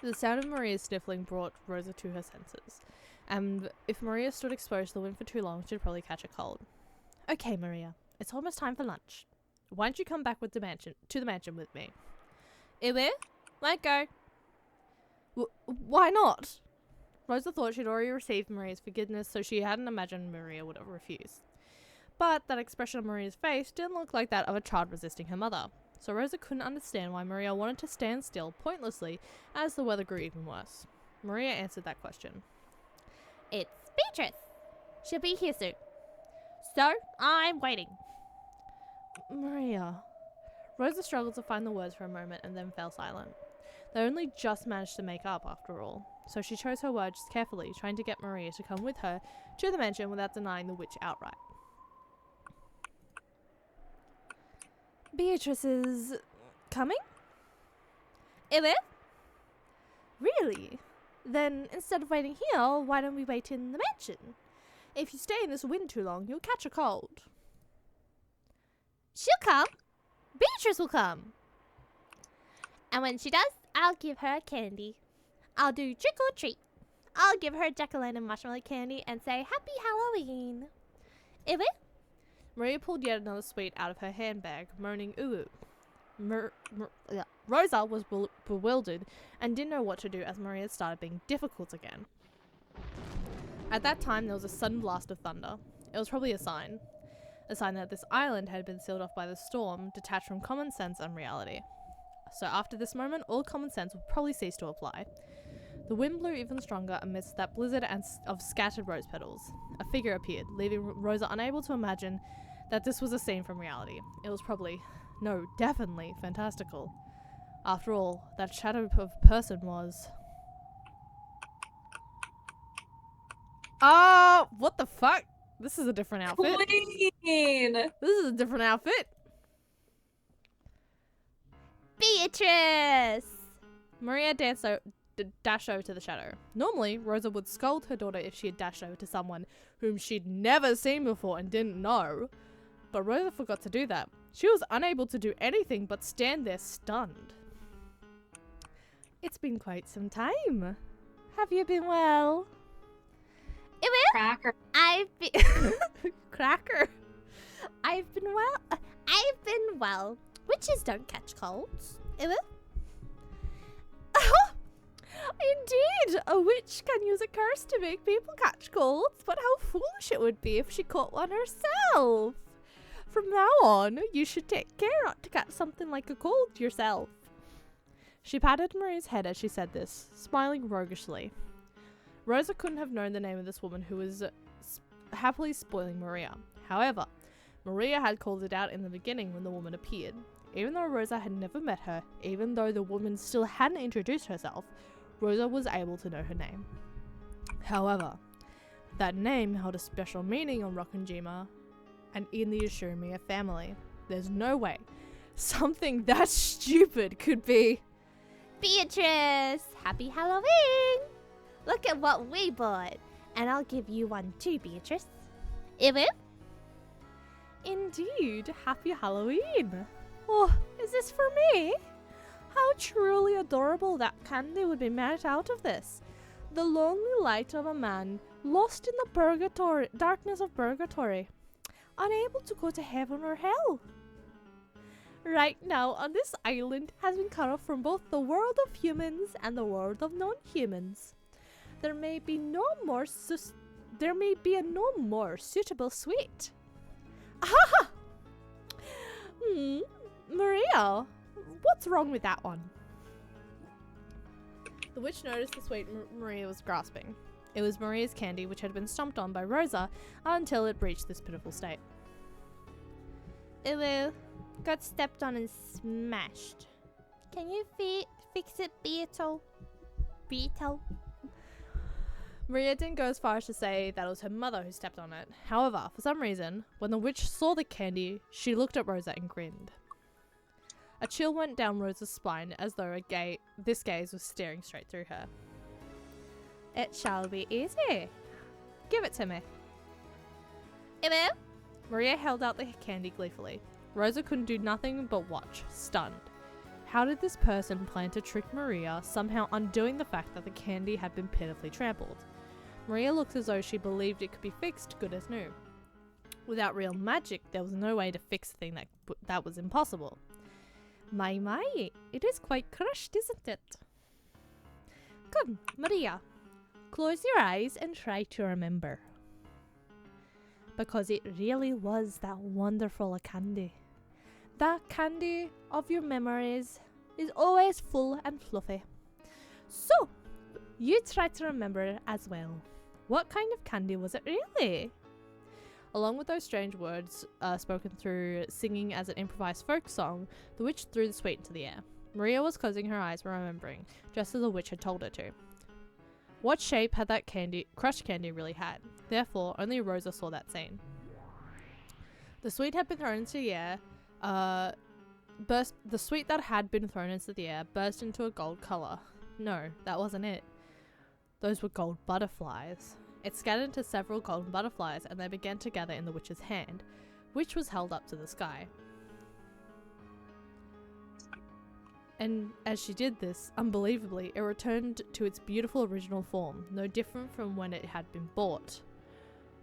The sound of Maria's sniffling brought Rosa to her senses, and if Maria stood exposed to the wind for too long, she'd probably catch a cold. Okay, Maria, it's almost time for lunch. Why don't you come back with to the mansion with me? Iwe, let go. Why not? Rosa thought she'd already received Maria's forgiveness, so she hadn't imagined Maria would have refused. But that expression on Maria's face didn't look like that of a child resisting her mother, so Rosa couldn't understand why Maria wanted to stand still pointlessly as the weather grew even worse. Maria answered that question. It's Beatrice. She'll be here soon. So, I'm waiting. Maria. Rosa struggled to find the words for a moment and then fell silent. They only just managed to make up, after all, so she chose her words carefully, trying to get Maria to come with her to the mansion without denying the witch outright. Beatrice is coming? Iwe? Really? Then, instead of waiting here, why don't we wait in the mansion? If you stay in this wind too long, you'll catch a cold. She'll come. Beatrice will come. And when she does, I'll give her a candy. I'll do trick or treat. I'll give her a jack-o'-lantern marshmallow candy and say Happy Halloween. Iwe? Maria pulled yet another sweet out of her handbag, moaning ooh. Rosa was bewildered and didn't know what to do as Maria started being difficult again. At that time, there was a sudden blast of thunder. It was probably a sign that this island had been sealed off by the storm, detached from common sense and reality. So after this moment, all common sense would probably cease to apply. The wind blew even stronger amidst that blizzard of scattered rose petals. A figure appeared, leaving Rosa unable to imagine that this was a scene from reality. It was probably, no, definitely fantastical. After all, that shadow of a person was... what the fuck? This is a different outfit. Queen! This is a different outfit. Beatrice! Maria dashed over to the shadow. Normally, Rosa would scold her daughter if she had dashed over to someone whom she'd never seen before and didn't know. But Rosa forgot to do that. She was unable to do anything but stand there stunned. It's been quite some time. Have you been well? Cracker. Cracker. I've been well. Witches don't catch colds. Iwe? Indeed, a witch can use a curse to make people catch colds, but how foolish it would be if she caught one herself. From now on, you should take care not to catch something like a cold yourself. She patted Maria's head as she said this, smiling roguishly. Rosa couldn't have known the name of this woman who was happily spoiling Maria. However, Maria had called it out in the beginning when the woman appeared. Even though Rosa had never met her, even though the woman still hadn't introduced herself, Rosa was able to know her name. However, that name held a special meaning on Rokkenjima and in the Ashumiya family. There's no way something that stupid could be... Beatrice! Happy Halloween! Look at what we bought. And I'll give you one too, Beatrice. Iwe? Indeed, happy Halloween. Oh, is this for me? How truly adorable that candy would be made out of this. The lonely light of a man lost in the darkness of purgatory, unable to go to heaven or hell. Right now on this island has been cut off from both the world of humans and the world of non-humans. There may be a no more suitable sweet. Aha! Maria, what's wrong with that one? The witch noticed the sweet Maria was grasping. It was Maria's candy, which had been stomped on by Rosa until it reached this pitiful state. Iwe got stepped on and smashed. Can you fix it, Beetle? Beetle? Maria didn't go as far as to say that it was her mother who stepped on it. However, for some reason, when the witch saw the candy, she looked at Rosa and grinned. A chill went down Rosa's spine as though this gaze was staring straight through her. It shall be easy. Give it to me. Emma? Maria held out the candy gleefully. Rosa couldn't do nothing but watch, stunned. How did this person plan to trick Maria, somehow undoing the fact that the candy had been pitifully trampled? Maria looked as though she believed it could be fixed good as new. Without real magic, there was no way to fix a thing that was impossible. My, it is quite crushed, isn't it? Come, Maria, close your eyes and try to remember. Because it really was that wonderful a candy. That candy of your memories is always full and fluffy. So, you try to remember it as well. What kind of candy was it really? Along with those strange words spoken through singing as an improvised folk song, the witch threw the sweet into the air. Maria was closing her eyes while remembering, just as the witch had told her to. What shape had that crushed candy really had? Therefore, only Rosa saw that scene. The sweet had been thrown into the air. The sweet that had been thrown into the air burst into a gold color. No, that wasn't it. Those were gold butterflies. It scattered into several golden butterflies, and they began to gather in the witch's hand, which was held up to the sky. And as she did this, unbelievably, it returned to its beautiful original form, no different from when it had been bought.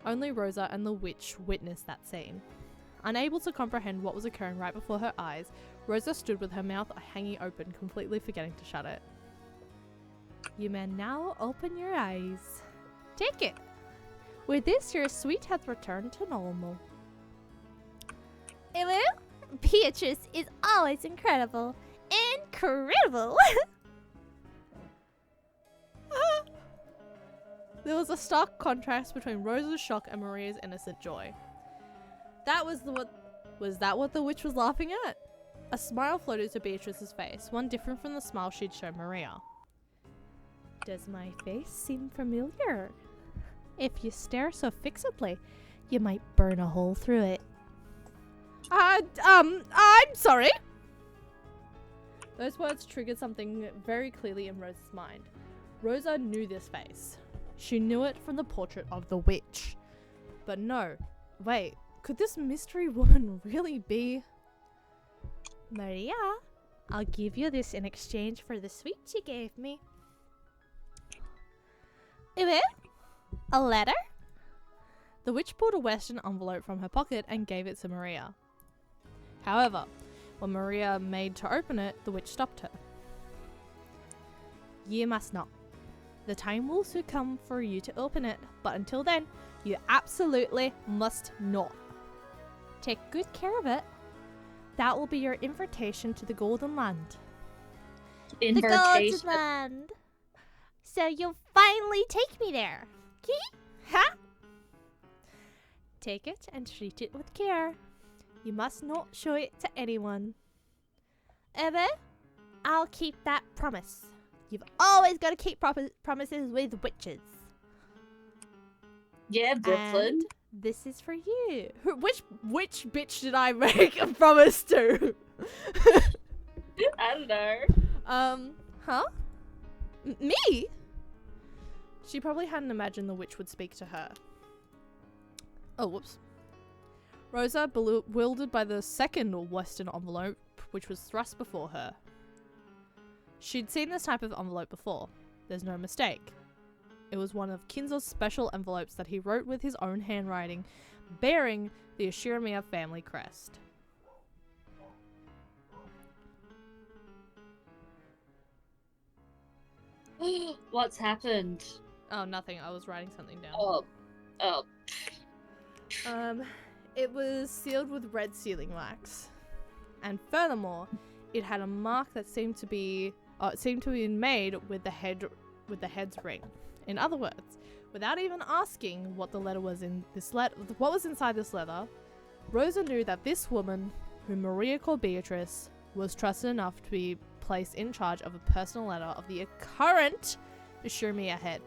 Only Rosa and the witch witnessed that scene. Unable to comprehend what was occurring right before her eyes, Rosa stood with her mouth hanging open, completely forgetting to shut it. You may now open your eyes. Take it. With this, your sweet hath returned to normal. Emu? Beatrice is always incredible. Incredible! There was a stark contrast between Rosa's shock and Maria's innocent joy. Was that what the witch was laughing at? A smile floated to Beatrice's face, one different from the smile she'd shown Maria. Does my face seem familiar? If you stare so fixedly, you might burn a hole through it. I'm sorry. Those words triggered something very clearly in Rosa's mind. Rosa knew this face. She knew it from the portrait of the witch. But no, wait, could this mystery woman really be... Maria, I'll give you this in exchange for the sweet you gave me. Emu? A letter? The witch pulled a western envelope from her pocket and gave it to Maria. However, when Maria made to open it, the witch stopped her. You must not. The time will soon come for you to open it, but until then, you absolutely must not. Take good care of it. That will be your invitation to the Golden Land. The Golden Land. So you'll finally take me there. Ha! Take it and treat it with care. You must not show it to anyone. Emma, I'll keep that promise. You've always got to keep promises with witches. Yeah, Brooklyn. And this is for you. Which bitch did I make a promise to? I don't know. Huh? Me? She probably hadn't imagined the witch would speak to her. Oh, whoops. Rosa, bewildered by the second western envelope, which was thrust before her. She'd seen this type of envelope before. There's no mistake. It was one of Kinzo's special envelopes that he wrote with his own handwriting, bearing the Ashiramiya family crest. What's happened? Oh, nothing. I was writing something down. Oh. It was sealed with red sealing wax. And furthermore, it had a mark that seemed to be made with the head's ring. In other words, without even asking what the letter was in this what was inside this letter, Rosa knew that this woman, whom Maria called Beatrice, was trusted enough to be placed in charge of a personal letter of the current Ashiramiya head.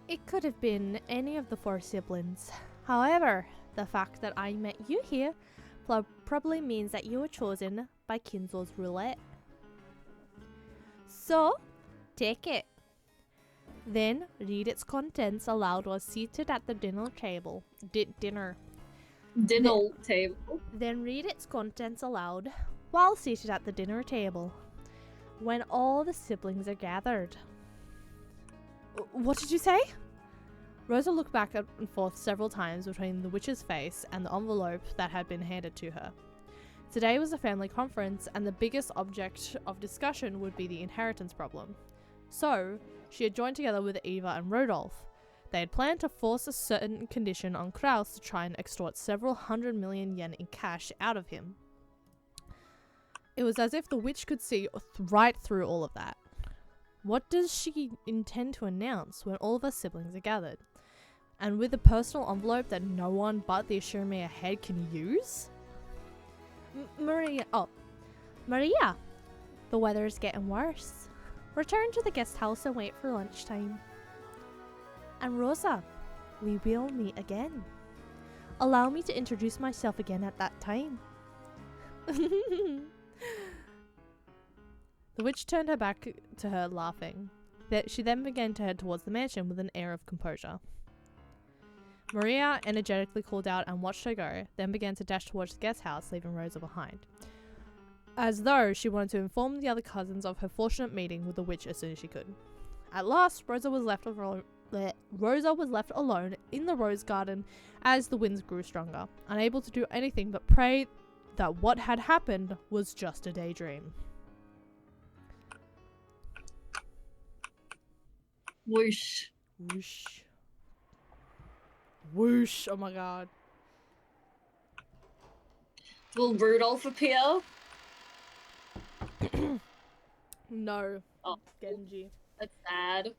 It could have been any of the 4 siblings. However, the fact that I met you here probably means that you were chosen by Kinzo's roulette. So, take it. Then read its contents aloud while seated at the dinner table. Dinner table. Then read its contents aloud while seated at the dinner table when all the siblings are gathered. What did you say? Rosa looked back and forth several times between the witch's face and the envelope that had been handed to her. Today was a family conference, and the biggest object of discussion would be the inheritance problem. So, she had joined together with Eva and Rodolph. They had planned to force a certain condition on Kraus to try and extort several 100 million yen in cash out of him. It was as if the witch could see right through all of that. What does she intend to announce when all of her siblings are gathered? And with a personal envelope that no one but the Ashurmea head can use? Maria, the weather is getting worse. Return to the guest house and wait for lunchtime. And Rosa, we will meet again. Allow me to introduce myself again at that time. The witch turned her back to her, laughing. She then began to head towards the mansion with an air of composure. Maria energetically called out and watched her go, then began to dash towards the guest house, leaving Rosa behind, as though she wanted to inform the other cousins of her fortunate meeting with the witch as soon as she could. At last, Rosa was left alone in the rose garden as the winds grew stronger, unable to do anything but pray that what had happened was just a daydream. Whoosh. Whoosh. Whoosh. Oh my god. Will Rudolph appear? No. Oh. Genji. That's sad.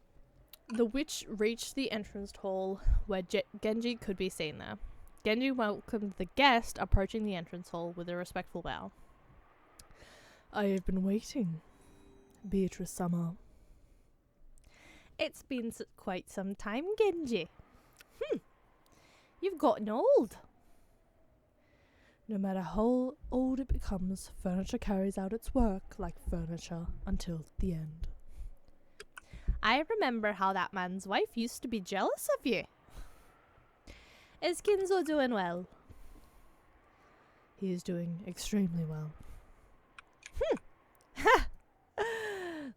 The witch reached the entrance hall where Genji could be seen there. Genji welcomed the guest approaching the entrance hall with a respectful bow. I have been waiting, Beatrice Summer. It's been quite some time, Genji. You've gotten old. No matter how old it becomes, furniture carries out its work like furniture until the end. I remember how that man's wife used to be jealous of you. Is Kinzo doing well? He is doing extremely well.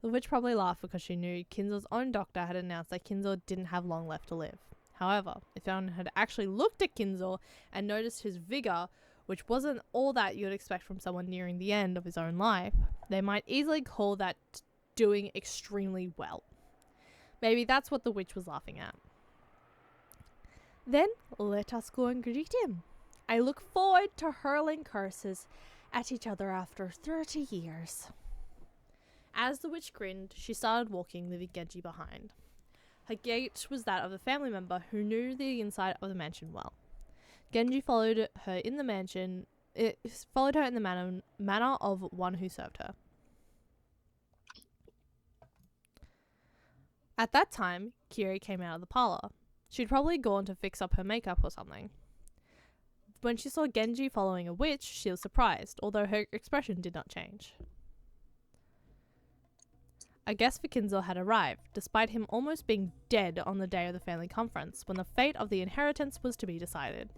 The witch probably laughed because she knew Kinzo's own doctor had announced that Kinzo didn't have long left to live. However, if anyone had actually looked at Kinzo and noticed his vigor, which wasn't all that you'd expect from someone nearing the end of his own life, they might easily call that doing extremely well. Maybe that's what the witch was laughing at. Then let us go and greet him. I look forward to hurling curses at each other after 30 years. As the witch grinned, she started walking, leaving Genji behind. Her gait was that of a family member who knew the inside of the mansion well. Genji followed her in the manner of one who served her. At that time, Kiri came out of the parlor. She'd probably gone to fix up her makeup or something. When she saw Genji following a witch, she was surprised, although her expression did not change. A guest for Kinzo had arrived, despite him almost being dead on the day of the family conference, when the fate of the inheritance was to be decided.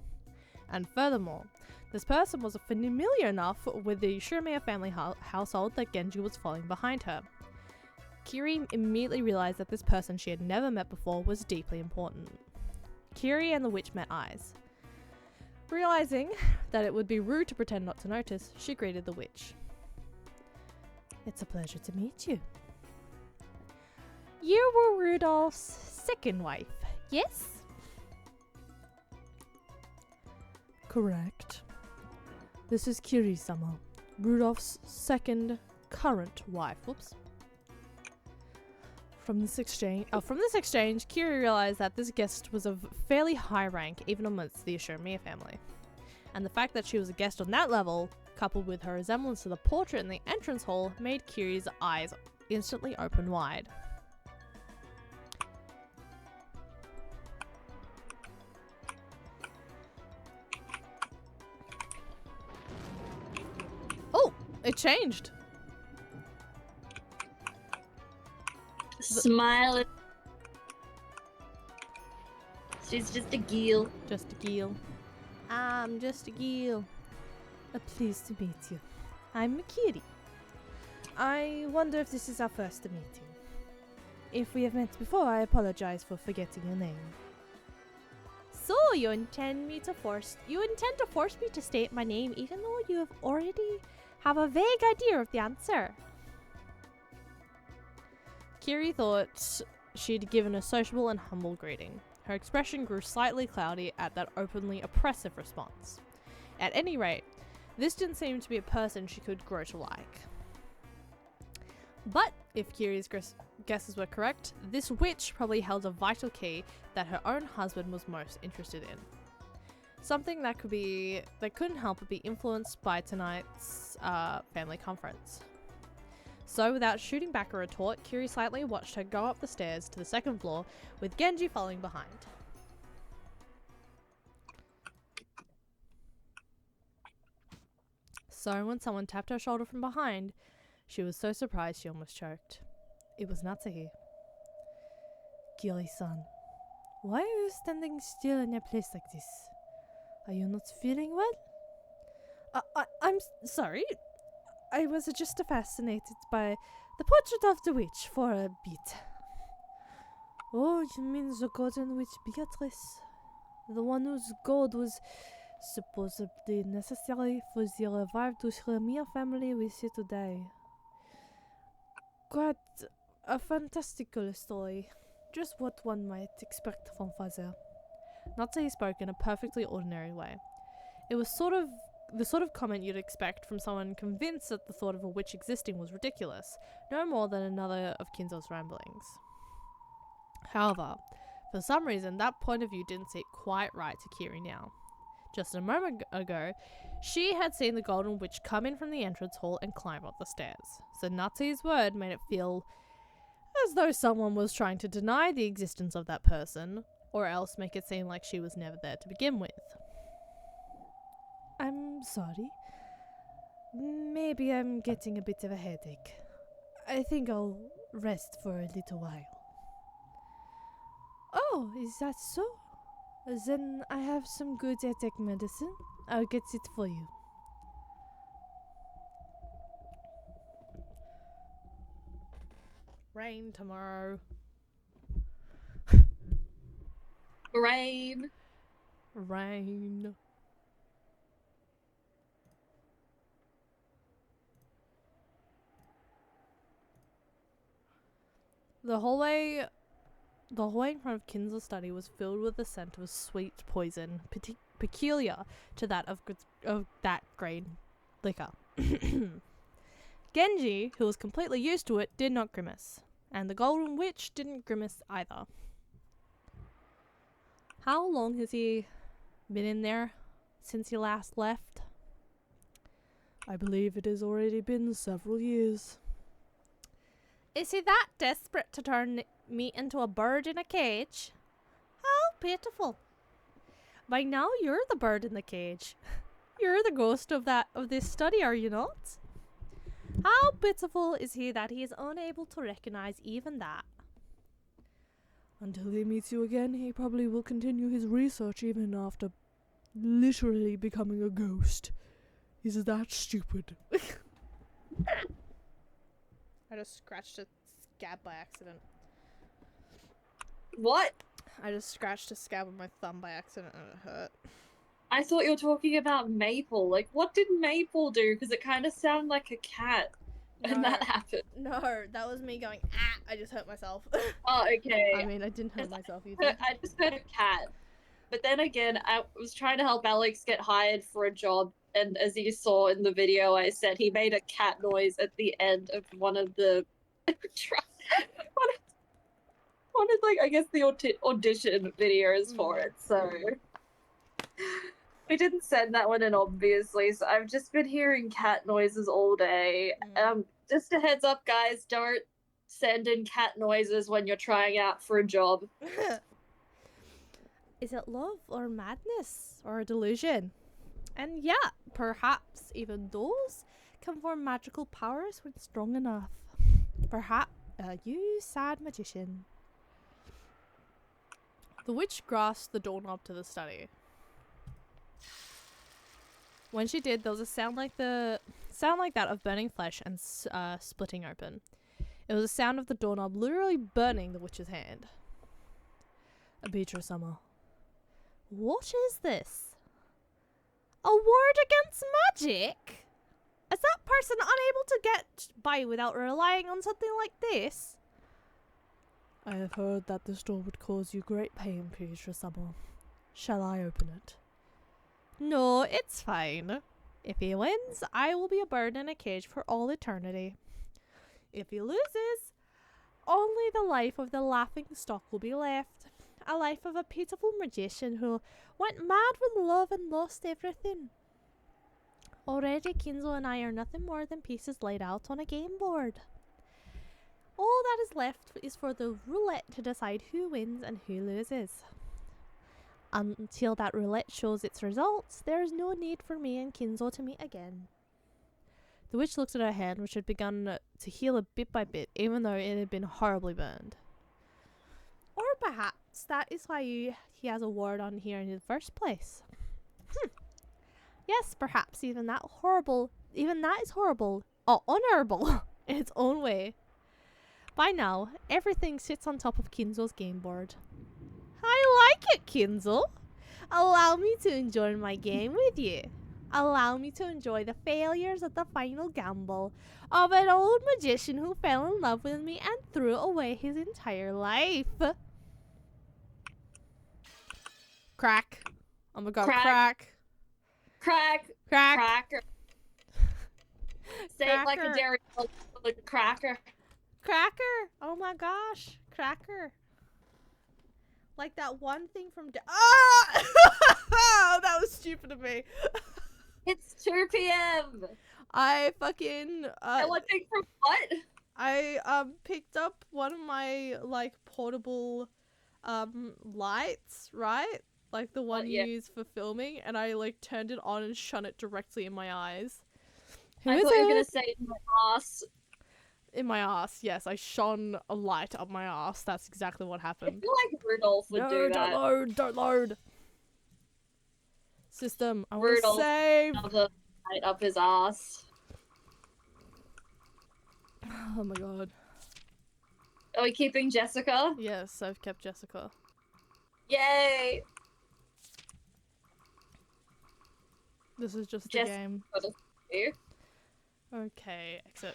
And furthermore, this person was familiar enough with the Shurmaya family household that Genji was following behind her. Kiri immediately realized that this person she had never met before was deeply important. Kiri and the witch met eyes. Realizing that it would be rude to pretend not to notice, she greeted the witch. It's a pleasure to meet you. You were Rudolph's second wife, yes? Correct. This is Kiri-sama, Rudolph's second current wife. Whoops. From this exchange, Kiri realized that this guest was of fairly high rank, even amongst the Ashurmea family. And the fact that she was a guest on that level, coupled with her resemblance to the portrait in the entrance hall, made Kiri's eyes instantly open wide. It changed. Smile. She's just a geel. Just a Gil. I'm just a Gil. Pleased to meet you. I'm Kitty. I wonder if this is our first meeting. If we have met before, I apologize for forgetting your name. So you intend to force me to state my name even though you have already have a vague idea of the answer. Kiri thought she'd given a sociable and humble greeting. Her expression grew slightly cloudy at that openly oppressive response. At any rate, this didn't seem to be a person she could grow to like. But if Kiri's guesses were correct, this witch probably held a vital key that her own husband was most interested in. Something that couldn't help but be influenced by tonight's family conference. So without shooting back a retort, Kiri slightly watched her go up the stairs to the second floor, with Genji following behind. So when someone tapped her shoulder from behind, she was so surprised she almost choked. It was Natsuhi. Kiri-san, why are you standing still in a place like this? Are you not feeling well? I'm sorry. I was just fascinated by the portrait of the witch for a bit. Oh, you mean the golden witch Beatrice? The one whose gold was supposedly necessary for the revive to Shremir family we see today. Quite a fantastical story. Just what one might expect from father. Natsuhi spoke in a perfectly ordinary way. It was the sort of comment you'd expect from someone convinced that the thought of a witch existing was ridiculous, no more than another of Kinzo's ramblings. However, for some reason, that point of view didn't sit quite right to Kiri now. Just a moment ago, she had seen the Golden Witch come in from the entrance hall and climb up the stairs, so Natsuhi's word made it feel as though someone was trying to deny the existence of that person, or else make it seem like she was never there to begin with. I'm sorry. Maybe I'm getting a bit of a headache. I think I'll rest for a little while. Oh, is that so? Then I have some good headache medicine. I'll get it for you. Rain tomorrow. Rain. Rain. The hallway in front of Kinzo's study was filled with the scent of sweet poison, peculiar to that of that grain liquor. Genji, who was completely used to it, did not grimace, and the Golden Witch didn't grimace either. How long has he been in there since he last left? I believe it has already been several years. Is he that desperate to turn me into a bird in a cage? How pitiful. By now you're the bird in the cage. You're the ghost of this study, are you not? How pitiful is he that he is unable to recognize even that? Until he meets you again, he probably will continue his research even after literally becoming a ghost. He's that stupid. I just scratched a scab by accident. What? I just scratched a scab with my thumb by accident and it hurt. I thought you were talking about Maple. Like, what did Maple do? Because it kind of sounded like a cat when that happened. No, that was me going, ah, I just hurt myself. Oh, okay. I mean, I didn't hurt myself either. I just heard a cat. But then again, I was trying to help Alex get hired for a job, and as you saw in the video, I said he made a cat noise at the end of one of the one of like, I guess, the audition videos for it. So we didn't send that one in, obviously. So I've just been hearing cat noises all day. Just a heads up, guys, don't send in cat noises when you're trying out for a job. Is it love or madness or a delusion? And yeah, perhaps even those can form magical powers when strong enough. Perhaps you sad magician. The witch grasped the doorknob to the study. When she did, there was a sound like that of burning flesh and splitting open. It was a sound of the doorknob literally burning the witch's hand. Beatrice Summer. What is this? A ward against magic? Is that person unable to get by without relying on something like this? I have heard that this door would cause you great pain, Beatrice Summer. Shall I open it? No, it's fine. If he wins, I will be a bird in a cage for all eternity. If he loses, only the life of the laughing stock will be left. A life of a pitiful magician who went mad with love and lost everything. Already, Kinzo and I are nothing more than pieces laid out on a game board. All that is left is for the roulette to decide who wins and who loses. Until that roulette shows its results, there is no need for me and Kinzo to meet again. The witch looked at her hand, which had begun to heal a bit by bit, even though it had been horribly burned. Or perhaps that is why he has a ward on here in the first place. Yes, perhaps even that is horrible, or honourable in its own way. By now, everything sits on top of Kinzo's game board. I like it, Kinzo. Allow me to enjoy my game with you. Allow me to enjoy the failures of the final gamble of an old magician who fell in love with me and threw away his entire life. Crack. Oh my god, Crack. crack. Crack. Crack. Cracker. Say it like Cracker. a dairy milk with a cracker. Cracker! Oh my gosh, cracker. Like that one thing from Ah! Oh, that was stupid of me. It's 2 p.m. I fucking One thing from what? I picked up one of my like portable lights, right? Like the one yeah. you use for filming, and I like turned it on and shone it directly in my eyes. Who I is thought you were it? gonna say my ass. In my ass, yes. I shone a light up my ass. That's exactly what I happened. feel like Rudolph would do that. Don't load, don't load. System, I want to Rudolph. save. Another light up his ass. Oh my god. Are we keeping Jessica? Yes, I've kept Jessica. Yay! This is just the Jess- game. You? Okay, exit.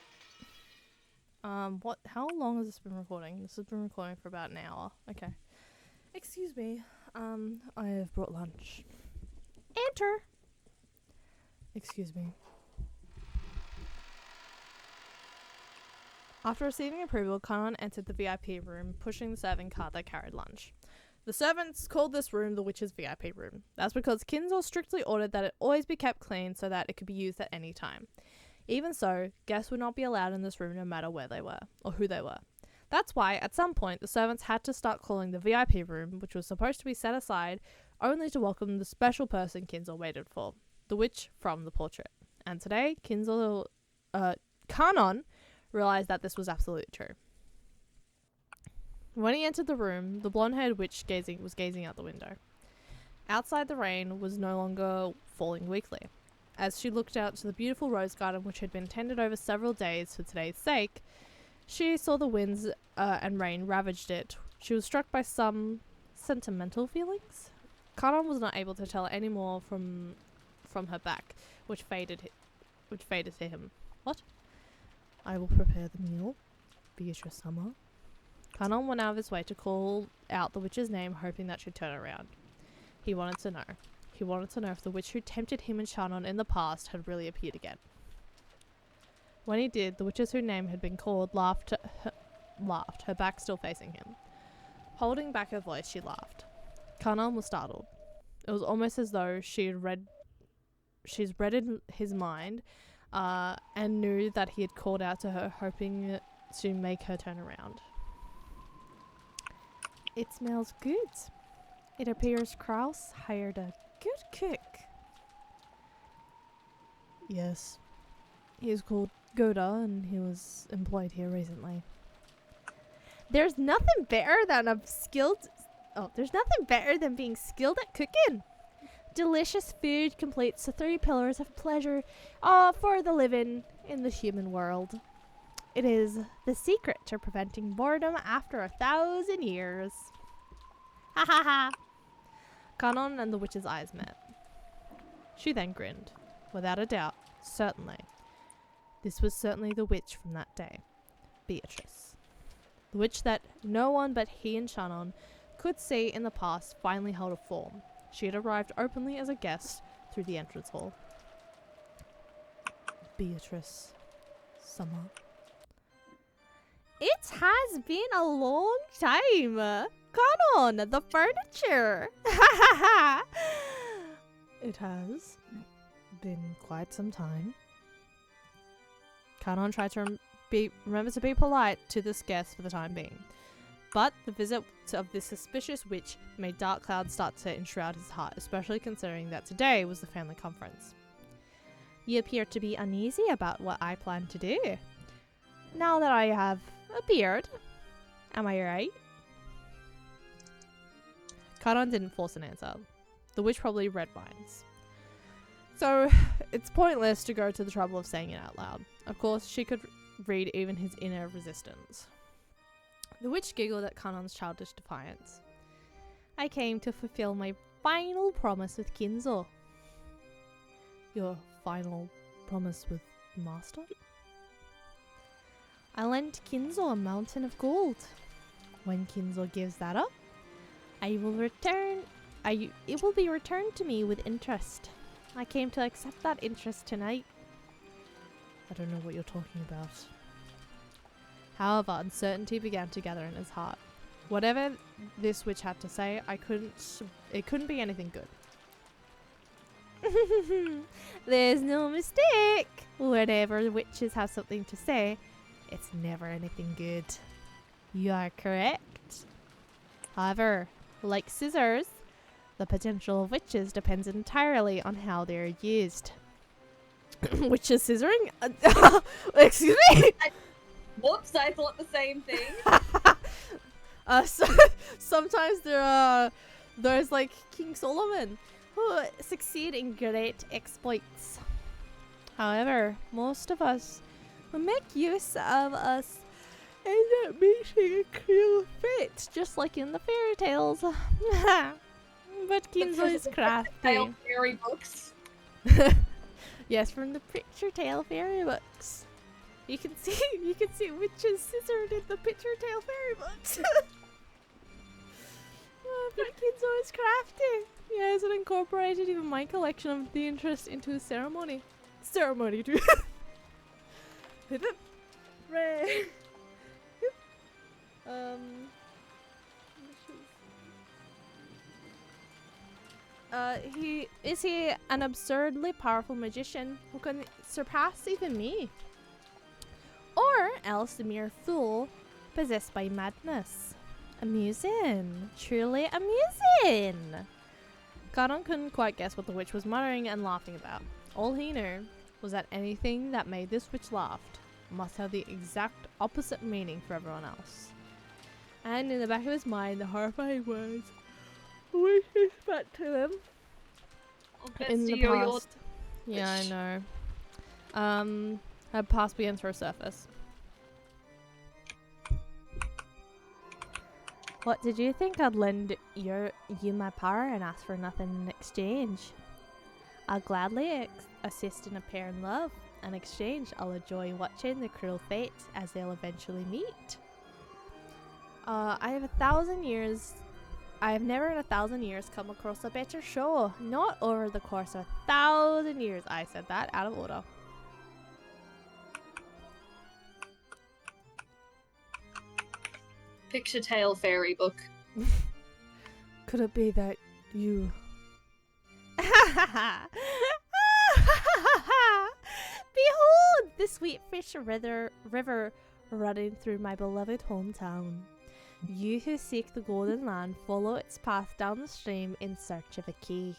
How long has this been recording? This has been recording for about an hour. Okay. Excuse me. I have brought lunch. enter. Excuse me. After receiving approval, Kanon entered the VIP room, pushing the serving cart that carried lunch. The servants called this room the witch's VIP room. That's because Kinzo strictly ordered that it always be kept clean so that it could be used at any time. Even so, guests would not be allowed in this room no matter where they were, or who they were. That's why, at some point, the servants had to start calling the VIP room, which was supposed to be set aside, only to welcome the special person Kinzo waited for, the witch from the portrait. And today, Kanon realized that this was absolutely true. When he entered the room, the blonde-haired witch was gazing out the window. Outside, the rain was no longer falling weakly. As she looked out to the beautiful rose garden, which had been tended over several days for today's sake, she saw the winds and rain ravaged it. She was struck by some sentimental feelings. Kanon was not able to tell any more from her back, which faded to him. What? I will prepare the meal. Beatrice Summer. Kanon went out of his way to call out the witch's name, hoping that she'd turn around. He wanted to know. He wanted to know if the witch who tempted him and Shannon in the past had really appeared again. When he did, the witch's whose name had been called laughed, her back still facing him. Holding back her voice, she laughed. Kanon was startled. It was almost as though she's read in his mind, and knew that he had called out to her, hoping to make her turn around. It smells good. It appears Kraus hired a good cook. Yes. He is called Goda, and he was employed here recently. There's nothing better than there's nothing better than being skilled at cooking. Delicious food completes the 3 pillars of pleasure for the living in the human world. It is the secret to preventing boredom after 1,000 years. Ha ha ha. Kanon and the witch's eyes met. She then grinned. Without a doubt, certainly. This was certainly the witch from that day, Beatrice. The witch that no one but he and Shannon could see in the past finally held a form. She had arrived openly as a guest through the entrance hall. Beatrice. Summer. It has been a long time. Come on, the furniture. It has been quite some time. Kanon tried to remember to be polite to this guest for the time being. But the visit of this suspicious witch made dark clouds start to enshroud his heart, especially considering that today was the family conference. You appear to be uneasy about what I plan to do. Now that I have a beard. Am I right? Kanon didn't force an answer. The witch probably read minds. So, it's pointless to go to the trouble of saying it out loud. Of course, she could read even his inner resistance. The witch giggled at Kanon's childish defiance. I came to fulfill my final promise with Kinzo. Your final promise with Master? I lent Kinzo a mountain of gold. When Kinzo gives that up, it will be returned to me with interest. I came to accept that interest tonight. I don't know what you're talking about. However, uncertainty began to gather in his heart. Whatever this witch had to say, it couldn't be anything good. There's no mistake. Whenever witches have something to say, it's never anything good. You are correct. However, like scissors, the potential of witches depends entirely on how they are used. Witches scissoring? Excuse me? Whoops, I thought the same thing. Sometimes there are those like King Solomon who succeed in great exploits. However, most of us who make use of us end up meeting a cruel fate, just like in the fairy tales. But Kinzo is crafty. Tale fairy books. Yes, from the Picture Tale fairy books. You can see witches scissored in the Picture Tale fairy books. But Kinzo is crafty. He hasn't incorporated even my collection of the interest into his ceremony. Ceremony, too. Ray. He an absurdly powerful magician who can surpass even me? Or else a mere fool possessed by madness. Amusing. Truly amusing. Kanon couldn't quite guess what the witch was muttering and laughing about. All he knew was that anything that made this witch laughed must have the exact opposite meaning for everyone else. And in the back of his mind, the horrifying words whispered back to him in the past. Yeah, I know. Her past began to resurface. What did you think? I'd lend you my power and ask for nothing in exchange? I'll gladly assist in a pair in love. In exchange, I'll enjoy watching the cruel fate as they'll eventually meet. I have never in 1,000 years come across a better show. Not over the course of 1,000 years. I said that out of order. Picture Tale fairy book. Could it be that you... Behold the sweet fish river running through my beloved hometown. You who seek the golden land, follow its path down the stream in search of a key.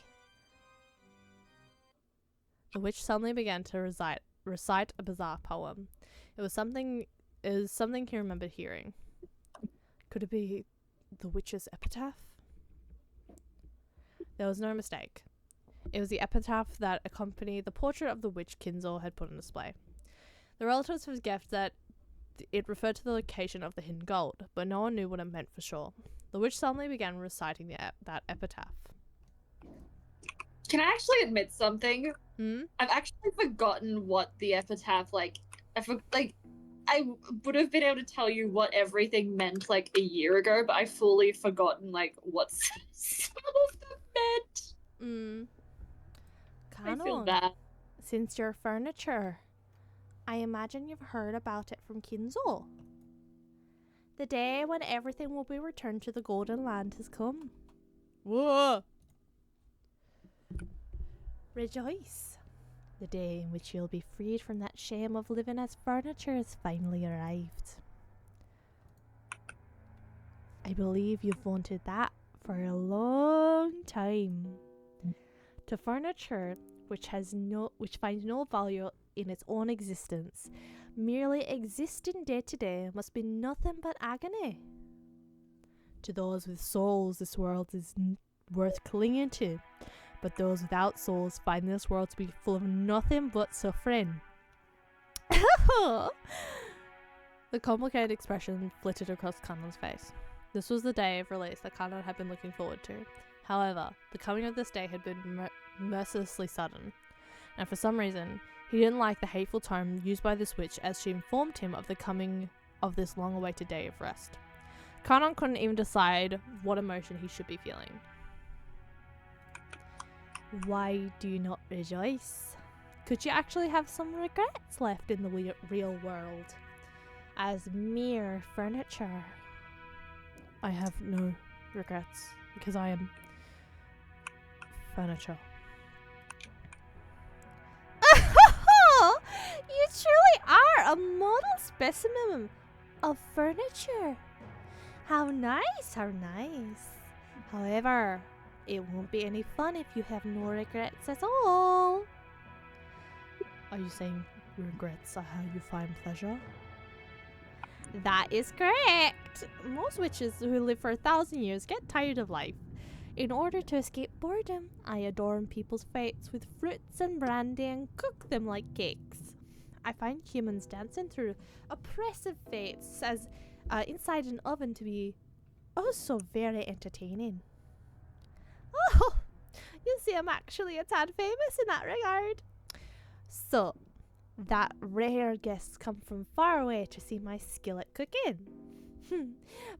The witch suddenly began to recite recite a bizarre poem. It was something he remembered hearing. Could it be the witch's epitaph? There was no mistake. It was the epitaph that accompanied the portrait of the witch Kinzel had put on display. The relatives have guessed that it referred to the location of the hidden gold, but no one knew what it meant for sure. The witch suddenly began reciting that epitaph. Can I actually admit something? Hmm? I've actually forgotten what the epitaph, I would have been able to tell you what everything meant, like, a year ago, but I've fully forgotten, like, what some of them meant. I feel Canon, bad. since your furniture, I imagine you've heard about it from Kinzo. The day when everything will be returned to the Golden Land has come. Whoa! Rejoice. The day in which you'll be freed from that shame of living as furniture has finally arrived. I believe you've wanted that for a long time. To furniture which finds no value in its own existence, merely existing day to day must be nothing but agony. To those with souls, this world is worth clinging to, but those without souls find this world to be full of nothing but suffering. The complicated expression flitted across Kanon's face. This was the day of release that Kanon had been looking forward to. However, the coming of this day had been mercilessly sudden, and for some reason, he didn't like the hateful tone used by this witch as she informed him of the coming of this long-awaited day of rest. Kanon couldn't even decide what emotion he should be feeling. Why do you not rejoice? Could you actually have some regrets left in the real world? As mere furniture. I have no regrets, because I am furniture. You truly are a model specimen of furniture. How nice, how nice. However, it won't be any fun if you have no regrets at all. Are you saying regrets are how you find pleasure? That is correct. Most witches who live for 1,000 years get tired of life. In order to escape boredom, I adorn people's fates with fruits and brandy and cook them like cakes. I find humans dancing through oppressive fates as inside an oven to be oh so very entertaining. Oh, you see, I'm actually a tad famous in that regard. So, that rare guests come from far away to see my skill at cooking.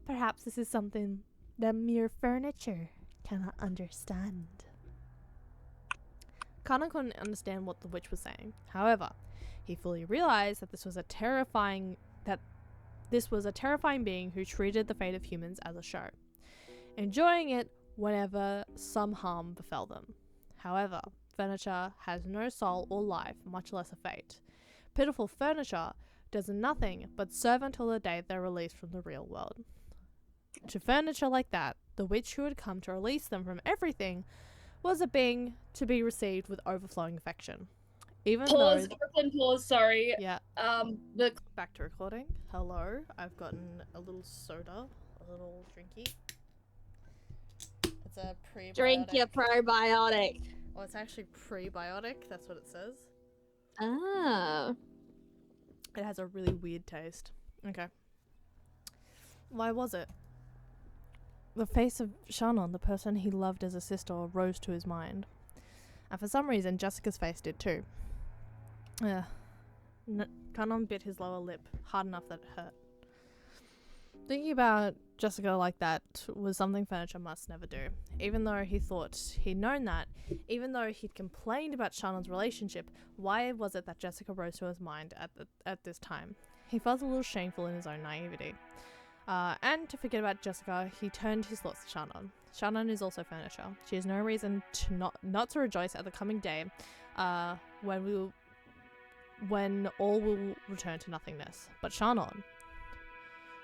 Perhaps this is something that mere furniture cannot understand. Kanon couldn't understand what the witch was saying. However, he fully realized that this was a terrifying being who treated the fate of humans as a show, enjoying it whenever some harm befell them. However, furniture has no soul or life, much less a fate. Pitiful furniture does nothing but serve until the day they're released from the real world. To furniture like that, the witch who had come to release them from everything was a being to be received with overflowing affection. Even Pause, though... Brooklyn, pause, sorry. Yeah. The Back to recording. Hello. I've gotten a little soda. A little drinky. It's a prebiotic. Drink your probiotic. Well, it's actually prebiotic. That's what it says. Oh. It has a really weird taste. Okay. Why was it? The face of Shannon, the person he loved as a sister, rose to his mind. And for some reason, Jessica's face did too. Kanon bit his lower lip hard enough that it hurt. Thinking about Jessica like that was something furniture must never do. Even though he thought he'd known that, even though he'd complained about Shannon's relationship, why was it that Jessica rose to his mind at this time? He felt a little shameful in his own naivety. And to forget about Jessica, he turned his thoughts to Shannon. Shannon is also furniture. She has no reason to not to rejoice at the coming day, when all will return to nothingness. But Shannon,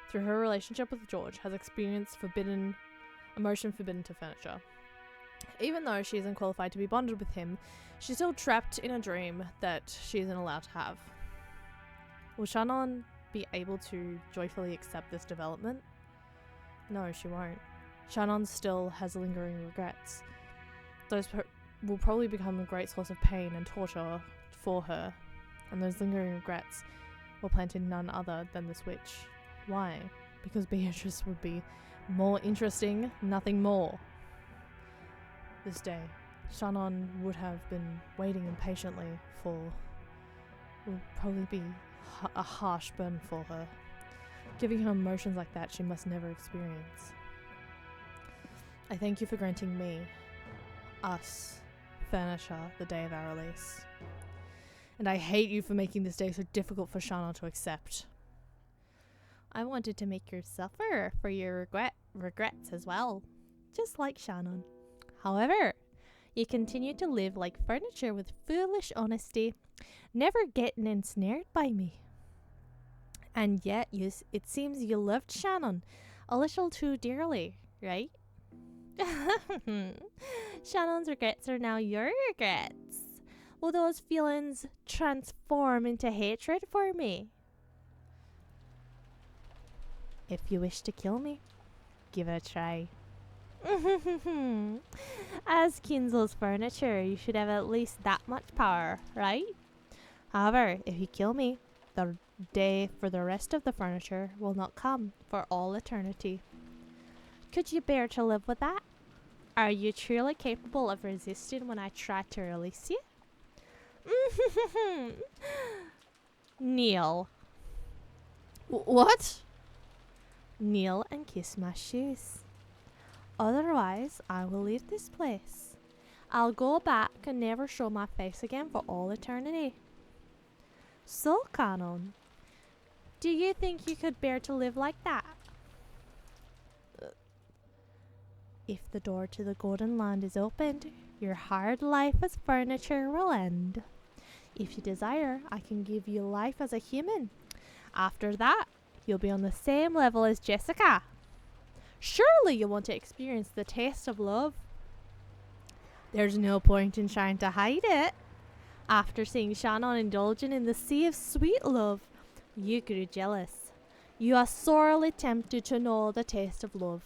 through her relationship with George, has experienced emotion forbidden to furniture. Even though she isn't qualified to be bonded with him, she's still trapped in a dream that she isn't allowed to have. Will Shannon be able to joyfully accept this development? No, she won't. Shannon still has lingering regrets. Those will probably become a great source of pain and torture for her, and those lingering regrets were planted in none other than this witch. Why? Because Beatrice would be more interesting, nothing more. This day, Shannon would have been waiting impatiently for will probably be a harsh burden for her. Giving her emotions like that she must never experience. I thank you for granting me, us, furniture, the day of our release. And I hate you for making this day so difficult for Shannon to accept. I wanted to make you suffer for your regrets as well, just like Shannon. However, you continue to live like furniture with foolish honesty, never getting ensnared by me. And yet, it seems you loved Shannon a little too dearly, right? Shannon's regrets are now your regrets. Will those feelings transform into hatred for me? If you wish to kill me, give it a try. As Kinzel's furniture, you should have at least that much power, right? However, if you kill me, the day for the rest of the furniture will not come for all eternity. Could you bear to live with that? Are you truly capable of resisting when I try to release you? Kneel. What? Kneel and kiss my shoes. Otherwise, I will leave this place. I'll go back and never show my face again for all eternity. So, Canon, do you think you could bear to live like that? If the door to the Golden Land is opened, your hard life as furniture will end. If you desire, I can give you life as a human. After that, you'll be on the same level as Jessica. Surely you want to experience the taste of love. There's no point in trying to hide it. After seeing Shannon indulging in the sea of sweet love, you grew jealous. You are sorely tempted to know the taste of love.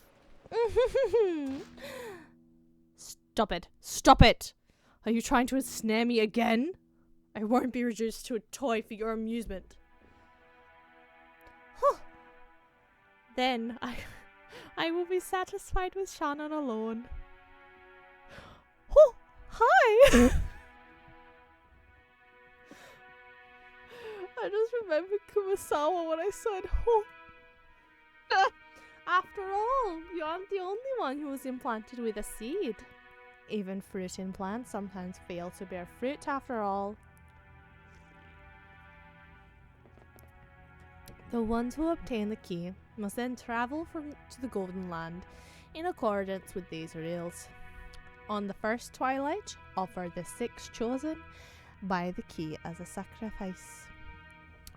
Stop it. Stop it. Are you trying to ensnare me again? I won't be reduced to a toy for your amusement. Then I will be satisfied with Shannon alone. Oh, hi! I just remembered Kumasawa when I said, oh. After all, you aren't the only one who was implanted with a seed. Even fruiting plants sometimes fail to bear fruit after all. The ones who obtain the key must then travel to the Golden Land in accordance with these rules. On the first twilight, offer the 6 chosen by the key as a sacrifice.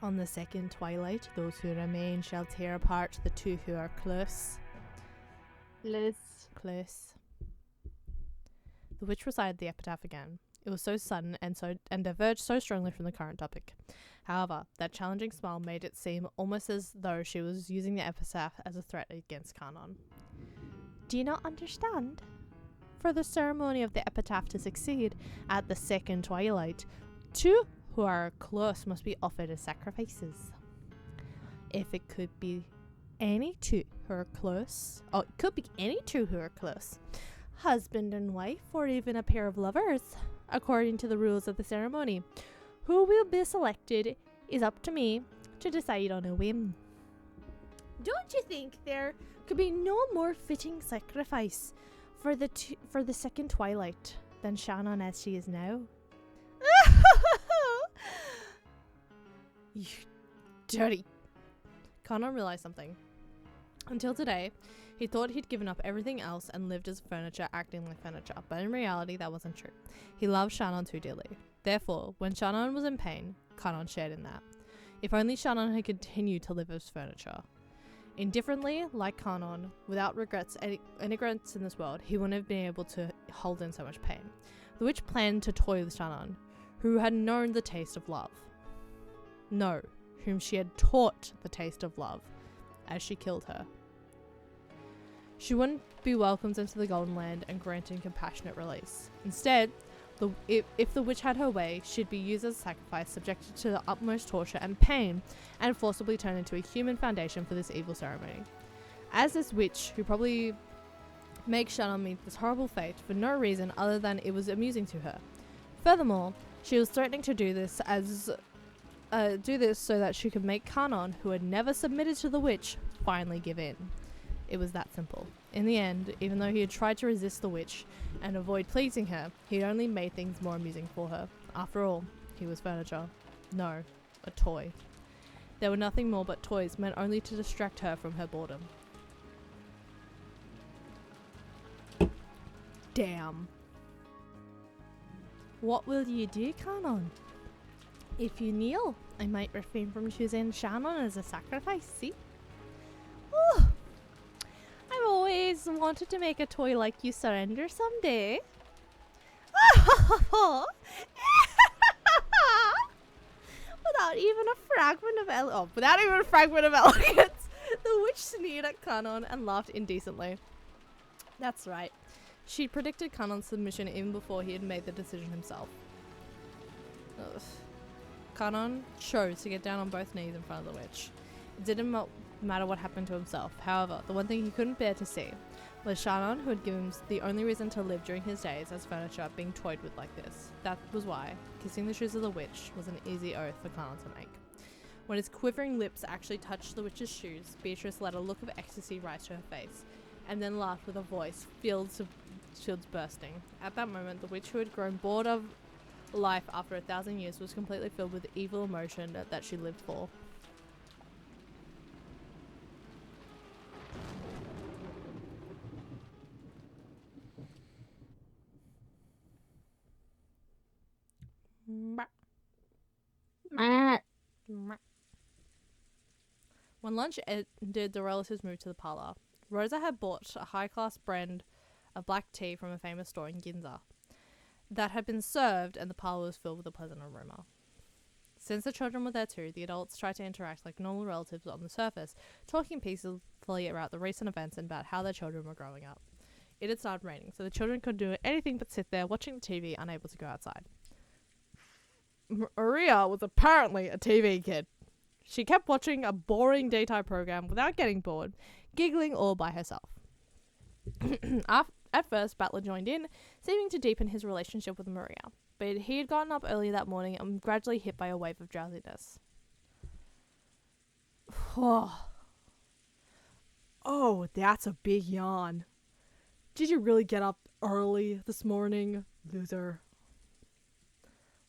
On the second twilight, those who remain shall tear apart the 2 who are close. Close. The witch recited the epitaph again. It was so sudden and diverged so strongly from the current topic. However, that challenging smile made it seem almost as though she was using the epitaph as a threat against Kanon. Do you not understand? For the ceremony of the epitaph to succeed at the second twilight, 2 who are close must be offered as sacrifices. If it could be any 2 who are close, husband and wife, or even a pair of lovers, according to the rules of the ceremony. Who will be selected is up to me to decide on a whim. Don't you think there could be no more fitting sacrifice for the second twilight than Shannon as she is now? You dirty. Kanon realized something. Until today, he thought he'd given up everything else and lived as furniture, acting like furniture, but in reality that wasn't true. He loved Shannon too dearly. Therefore, when Shannon was in pain, Kanon shared in that. If only Shannon had continued to live as furniture. Indifferently, like Kanon, without any regrets in this world, he wouldn't have been able to hold in so much pain. The witch planned to toy with Shannon, who had known the taste of love. No, whom she had taught the taste of love, as she killed her. She wouldn't be welcomed into the Golden Land and granted compassionate release. Instead, if the witch had her way, she'd be used as a sacrifice, subjected to the utmost torture and pain, and forcibly turned into a human foundation for this evil ceremony. As this witch, who probably makes Shannon meet this horrible fate for no reason other than it was amusing to her. Furthermore, she was threatening to do this so that she could make Kanon, who had never submitted to the witch, finally give in. It was that simple. In the end, even though he had tried to resist the witch and avoid pleasing her, he'd only made things more amusing for her. After all, he was furniture. No, a toy. There were nothing more but toys meant only to distract her from her boredom. Damn. What will you do, Kanon? If you kneel, I might refrain from choosing Shannon as a sacrifice, see? Oh, I've always wanted to make a toy like you surrender someday. Without even a fragment of elegance, the witch sneered at Kanon and laughed indecently. That's right. She predicted Kanon's submission even before he had made the decision himself. Ugh. Kanon chose to get down on both knees in front of the witch. It didn't matter what happened to himself. However, the one thing he couldn't bear to see was Shannon, who had given him the only reason to live during his days as furniture, being toyed with like this. That was why kissing the shoes of the witch was an easy oath for Kanon to make. When his quivering lips actually touched the witch's shoes, Beatrice let a look of ecstasy rise to her face, and then laughed with a voice filled bursting. At that moment, the witch, who had grown bored of life after 1,000 years, was completely filled with the evil emotion that she lived for. When lunch ended, the relatives moved to the parlour. Rosa had bought a high-class brand of black tea from a famous store in Ginza that had been served, and the parlour was filled with a pleasant aroma. Since the children were there too, the adults tried to interact like normal relatives on the surface, talking peacefully about the recent events and about how their children were growing up. It had started raining, so the children couldn't do anything but sit there watching the TV, unable to go outside. Maria was apparently a TV kid. She kept watching a boring daytime program without getting bored, giggling all by herself. At first, Battler joined in, seeming to deepen his relationship with Maria, but he had gotten up early that morning and gradually hit by a wave of drowsiness. Oh, that's a big yawn. Did you really get up early this morning, loser?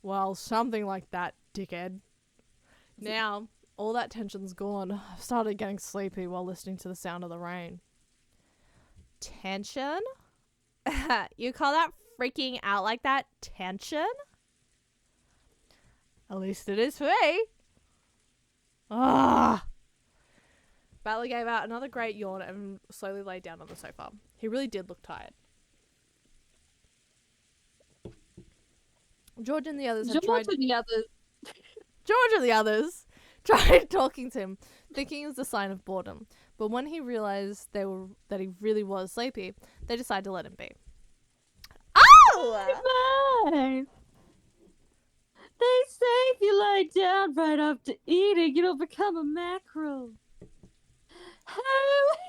Well, something like that, dickhead. Now, all that tension's gone. I've started getting sleepy while listening to the sound of the rain. Tension? You call that freaking out like that tension? At least it is for me. Ah! Battler gave out another great yawn and slowly lay down on the sofa. He really did look tired. George and the others tried talking to him, thinking it was a sign of boredom. But when he realized that he really was sleepy, they decided to let him be. Oh! Goodbye. They say if you lie down right after eating, it'll become a mackerel. Ho,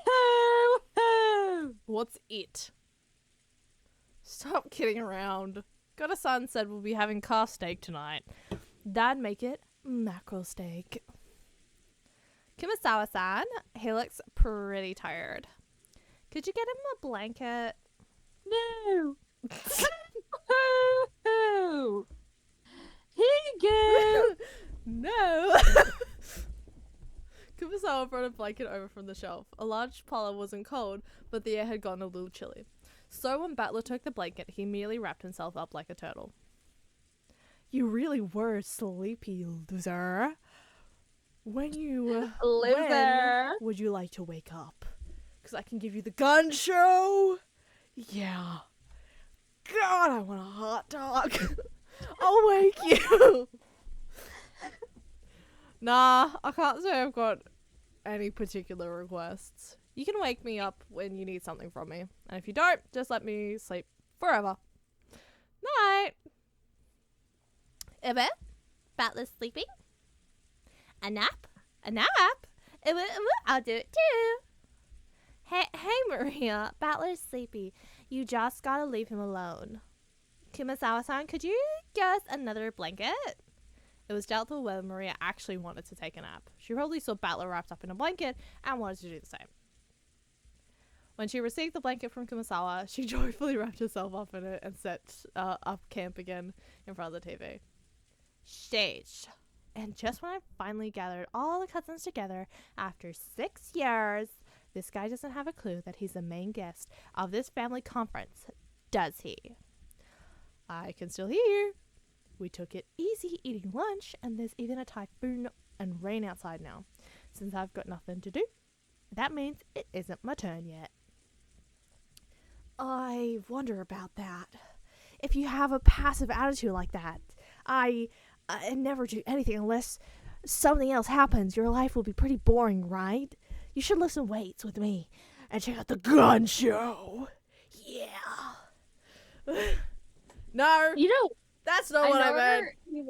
ho, ho! What's it? Stop kidding around. Got a son said we'll be having calf steak tonight. Dad, make it mackerel steak. Kumasawa-san, he looks pretty tired. Could you get him a blanket? No. Ho, ho. Here you go. No. Kumasawa brought a blanket over from the shelf. A large parlour wasn't cold, but the air had gotten a little chilly. So when Battler took the blanket, he merely wrapped himself up like a turtle. You really were sleepy, loser. when you Loser. when would you like to wake up? Because I can give you the gun show. Yeah. God, I want a hot dog. I'll wake you. Nah, I can't say I've got any particular requests. You can wake me up when you need something from me. And if you don't, just let me sleep forever. Night. Eva, Battler's sleeping. A nap? A nap? Eva, I'll do it too. Hey, Maria, Battler's sleepy. You just gotta leave him alone. Kumasawa-san, could you get us another blanket? It was doubtful whether Maria actually wanted to take a nap. She probably saw Battler wrapped up in a blanket and wanted to do the same. When she received the blanket from Kumasawa, she joyfully wrapped herself up in it and set up camp again in front of the TV. Stage. And just when I finally gathered all the cousins together after 6 years, this guy doesn't have a clue that he's the main guest of this family conference, does he? I can still hear. We took it easy eating lunch, and there's even a typhoon and rain outside now. Since I've got nothing to do, that means it isn't my turn yet. I wonder about that. If you have a passive attitude like that, I never do anything unless something else happens. Your life will be pretty boring, right? You should lift some weights with me and check out the gun show. Yeah. No. You know, That's not what I meant.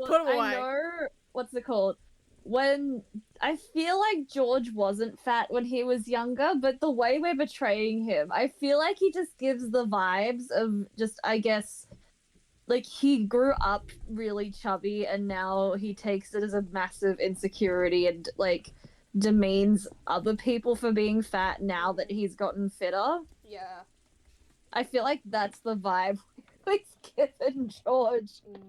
Put him away. I know, what's it called? When I feel like George wasn't fat when he was younger, but the way we're portraying him, I feel like he just gives the vibes of just, I guess, like he grew up really chubby and now he takes it as a massive insecurity and like demeans other people for being fat now that he's gotten fitter. Yeah. I feel like that's the vibe we've given George. Oh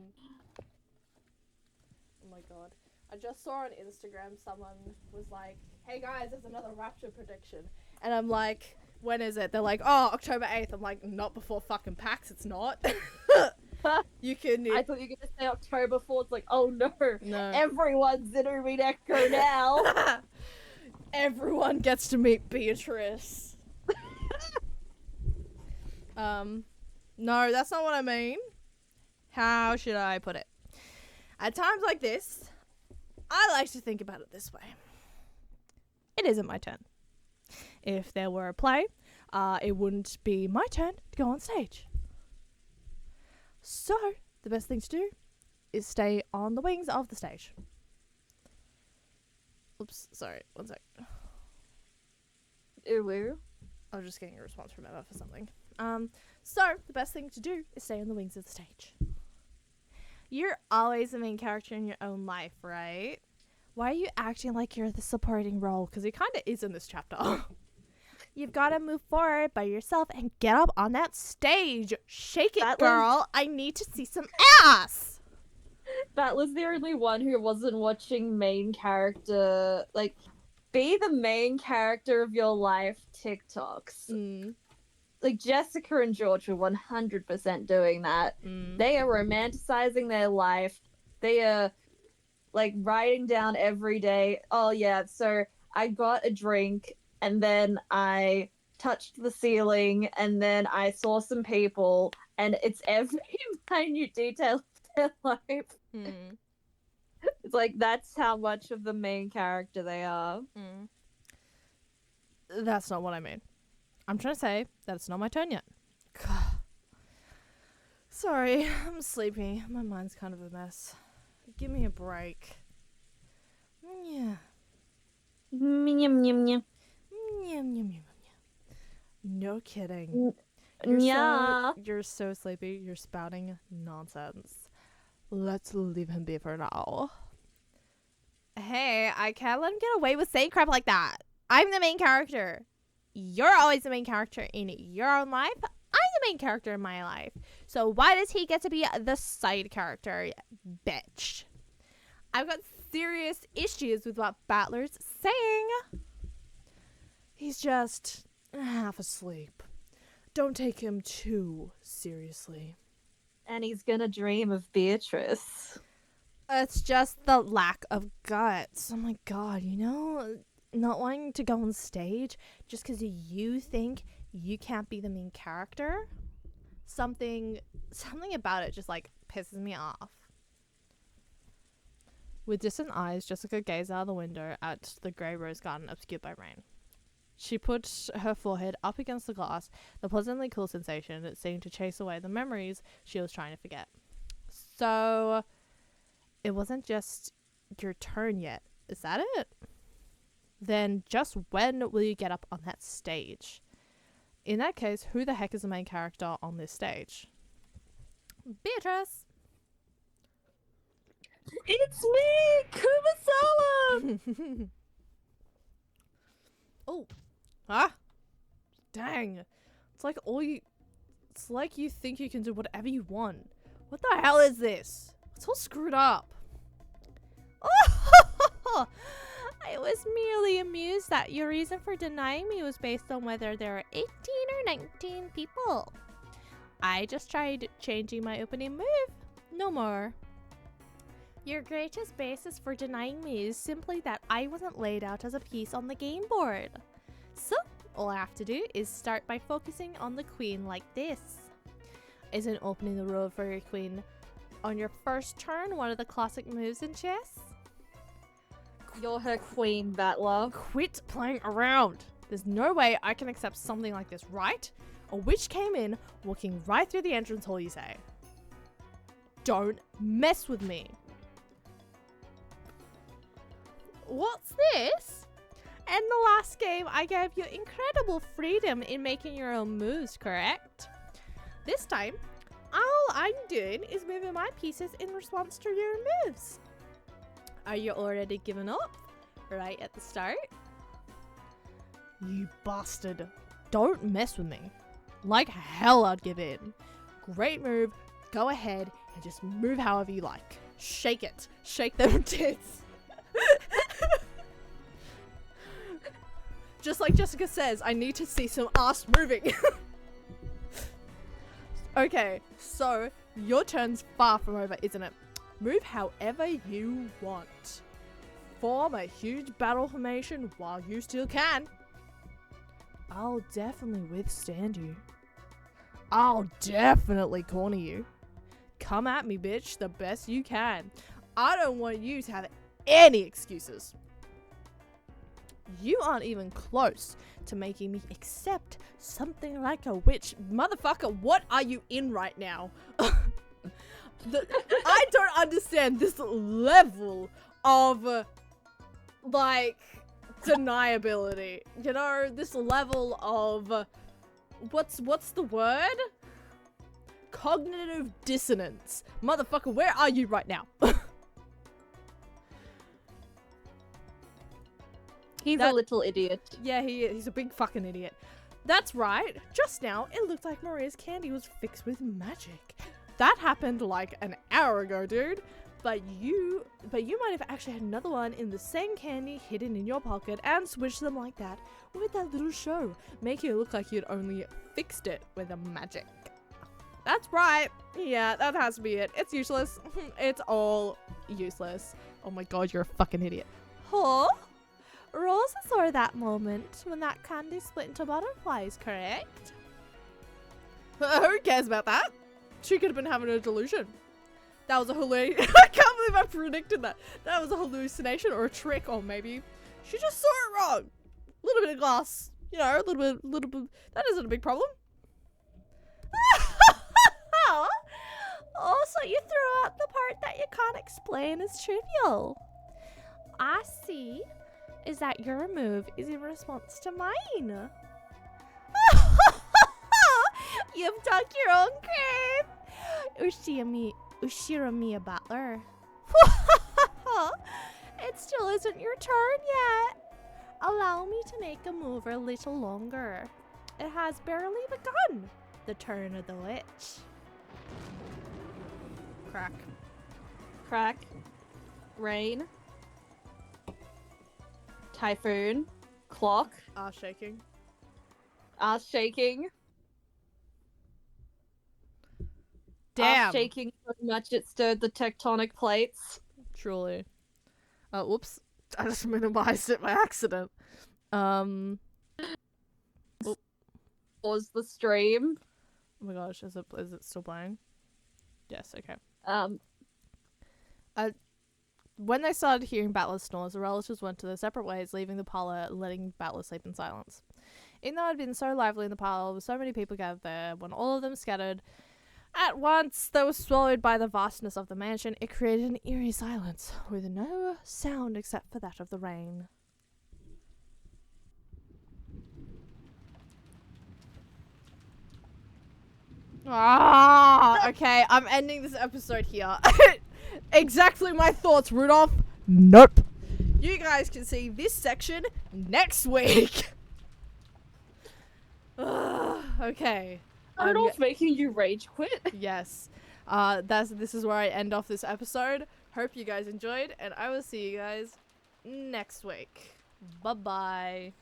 my god. I just saw on Instagram someone was like, hey guys, there's another Rapture prediction. And I'm like, when is it? They're like, oh, October 8th. I'm like, not before fucking PAX, it's not. You can... I thought you were going to say October 4th. It's like, oh no. No. Everyone's in Umineko now. Everyone gets to meet Beatrice. No, that's not what I mean. How should I put it? At times like this, I like to think about it this way. It isn't my turn. If there were a play, it wouldn't be my turn to go on stage. So, the best thing to do is stay on the wings of the stage. Oops, sorry, one sec. Ooh. I was just getting a response from Emma for something. So, the best thing to do is stay on the wings of the stage. You're always the main character in your own life, right? Why are you acting like you're the supporting role? Because he kind of is in this chapter. You've got to move forward by yourself and get up on that stage. Shake it, girl. I need to see some ass. That was the only one who wasn't watching main character, like, be the main character of your life TikToks. Like, Jessica and George were 100% doing that. They are romanticizing their life. They are, like, writing down every day, oh, yeah, so I got a drink, and then I touched the ceiling, and then I saw some people, and it's every minute detail of their life. It's like, that's how much of the main character they are. That's not what I mean. I'm trying to say that it's not my turn yet. Sorry, I'm sleepy. My mind's kind of a mess. Give me a break. Yeah. No kidding. You're so sleepy. You're spouting nonsense. Let's leave him be for now. Hey, I can't let him get away with saying crap like that. I'm the main character. You're always the main character in your own life. I'm the main character in my life. So why does he get to be the side character? Bitch. I've got serious issues with what Battler's saying. He's just half asleep. Don't take him too seriously. And he's gonna dream of Beatrice. It's just the lack of guts. Oh my god, you know, not wanting to go on stage just because you think you can't be the main character. Something about it just like pisses me off. With distant eyes, Jessica gazed out of the window at the grey rose garden obscured by rain. She put her forehead up against the glass, the pleasantly cool sensation that seemed to chase away the memories she was trying to forget. So, it wasn't just your turn yet, is that it? Then just when will you get up on that stage? In that case, who the heck is the main character on this stage? Beatrice! It's me, Kumasala! Oh. Ah! Dang. It's like you think you can do whatever you want. What the hell is this? It's all screwed up. Oh! I was merely amused that your reason for denying me was based on whether there are 18 or 19 people. I just tried changing my opening move. No more. Your greatest basis for denying me is simply that I wasn't laid out as a piece on the game board. So, all I have to do is start by focusing on the queen like this. Isn't opening the road for your queen on your first turn one of the classic moves in chess? You're her queen, Battler. Quit playing around. There's no way I can accept something like this, right? A witch came in, walking right through the entrance hall, you say. Don't mess with me. What's this? In the last game, I gave you incredible freedom in making your own moves, correct? This time, all I'm doing is moving my pieces in response to your moves. Are you already giving up? Right at the start? You bastard. Don't mess with me. Like hell I'd give in. Great move. Go ahead and just move however you like. Shake it. Shake them tits. Just like Jessica says, I need to see some ass moving. Okay, so your turn's far from over, isn't it? Move however you want. Form a huge battle formation while you still can. I'll definitely withstand you. I'll definitely corner you. Come at me, bitch, the best you can. I don't want you to have any excuses. You aren't even close to making me accept something like a witch. Motherfucker, what are you in right now? I don't understand this level of, like, deniability. You know, this level of, what's the word? Cognitive dissonance. Motherfucker, where are you right now? He's a little idiot. Yeah, he's a big fucking idiot. That's right. Just now, it looked like Maria's candy was fixed with magic. That happened like an hour ago, dude. But you might have actually had another one in the same candy hidden in your pocket and switched them like that with that little show, making it look like you'd only fixed it with a magic. That's right. Yeah, that has to be it. It's useless. It's all useless. Oh my god, you're a fucking idiot. Huh? Rosa saw that moment when that candy split into butterflies, correct? Who cares about that? She could have been having a delusion. That was a hallucination. I can't believe I predicted that. That was a hallucination or a trick, or maybe she just saw it wrong. A little bit of glass, you know, a little bit. That isn't a big problem. Also, you threw out the part that you can't explain as trivial. I see. Is that your move is in response to mine? You've dug your own grave. Ushiramiya Butler. It still isn't your turn yet. Allow me to make a move a little longer. It has barely begun. The turn of the witch. Crack. Crack. Rain. Typhoon. Clock. Ass shaking. Ass shaking. Damn. Ass shaking so much it stirred the tectonic plates. Truly. Whoops. I just minimized it by accident. Pause the stream. Oh my gosh, is it still playing? Yes, okay. When they started hearing Battler's snores, the relatives went to their separate ways, leaving the parlour and letting Battler sleep in silence. Even though it had been so lively in the parlour, with so many people gathered there, when all of them scattered at once, they were swallowed by the vastness of the mansion. It created an eerie silence, with no sound except for that of the rain. Okay, I'm ending this episode here. Exactly my thoughts, Rudolph. Nope. You guys can see this section next week. Okay. Rudolph making you rage quit. Yes. This is where I end off this episode. Hope you guys enjoyed, and I will see you guys next week. Bye-bye.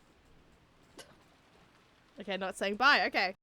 Okay, not saying bye. Okay.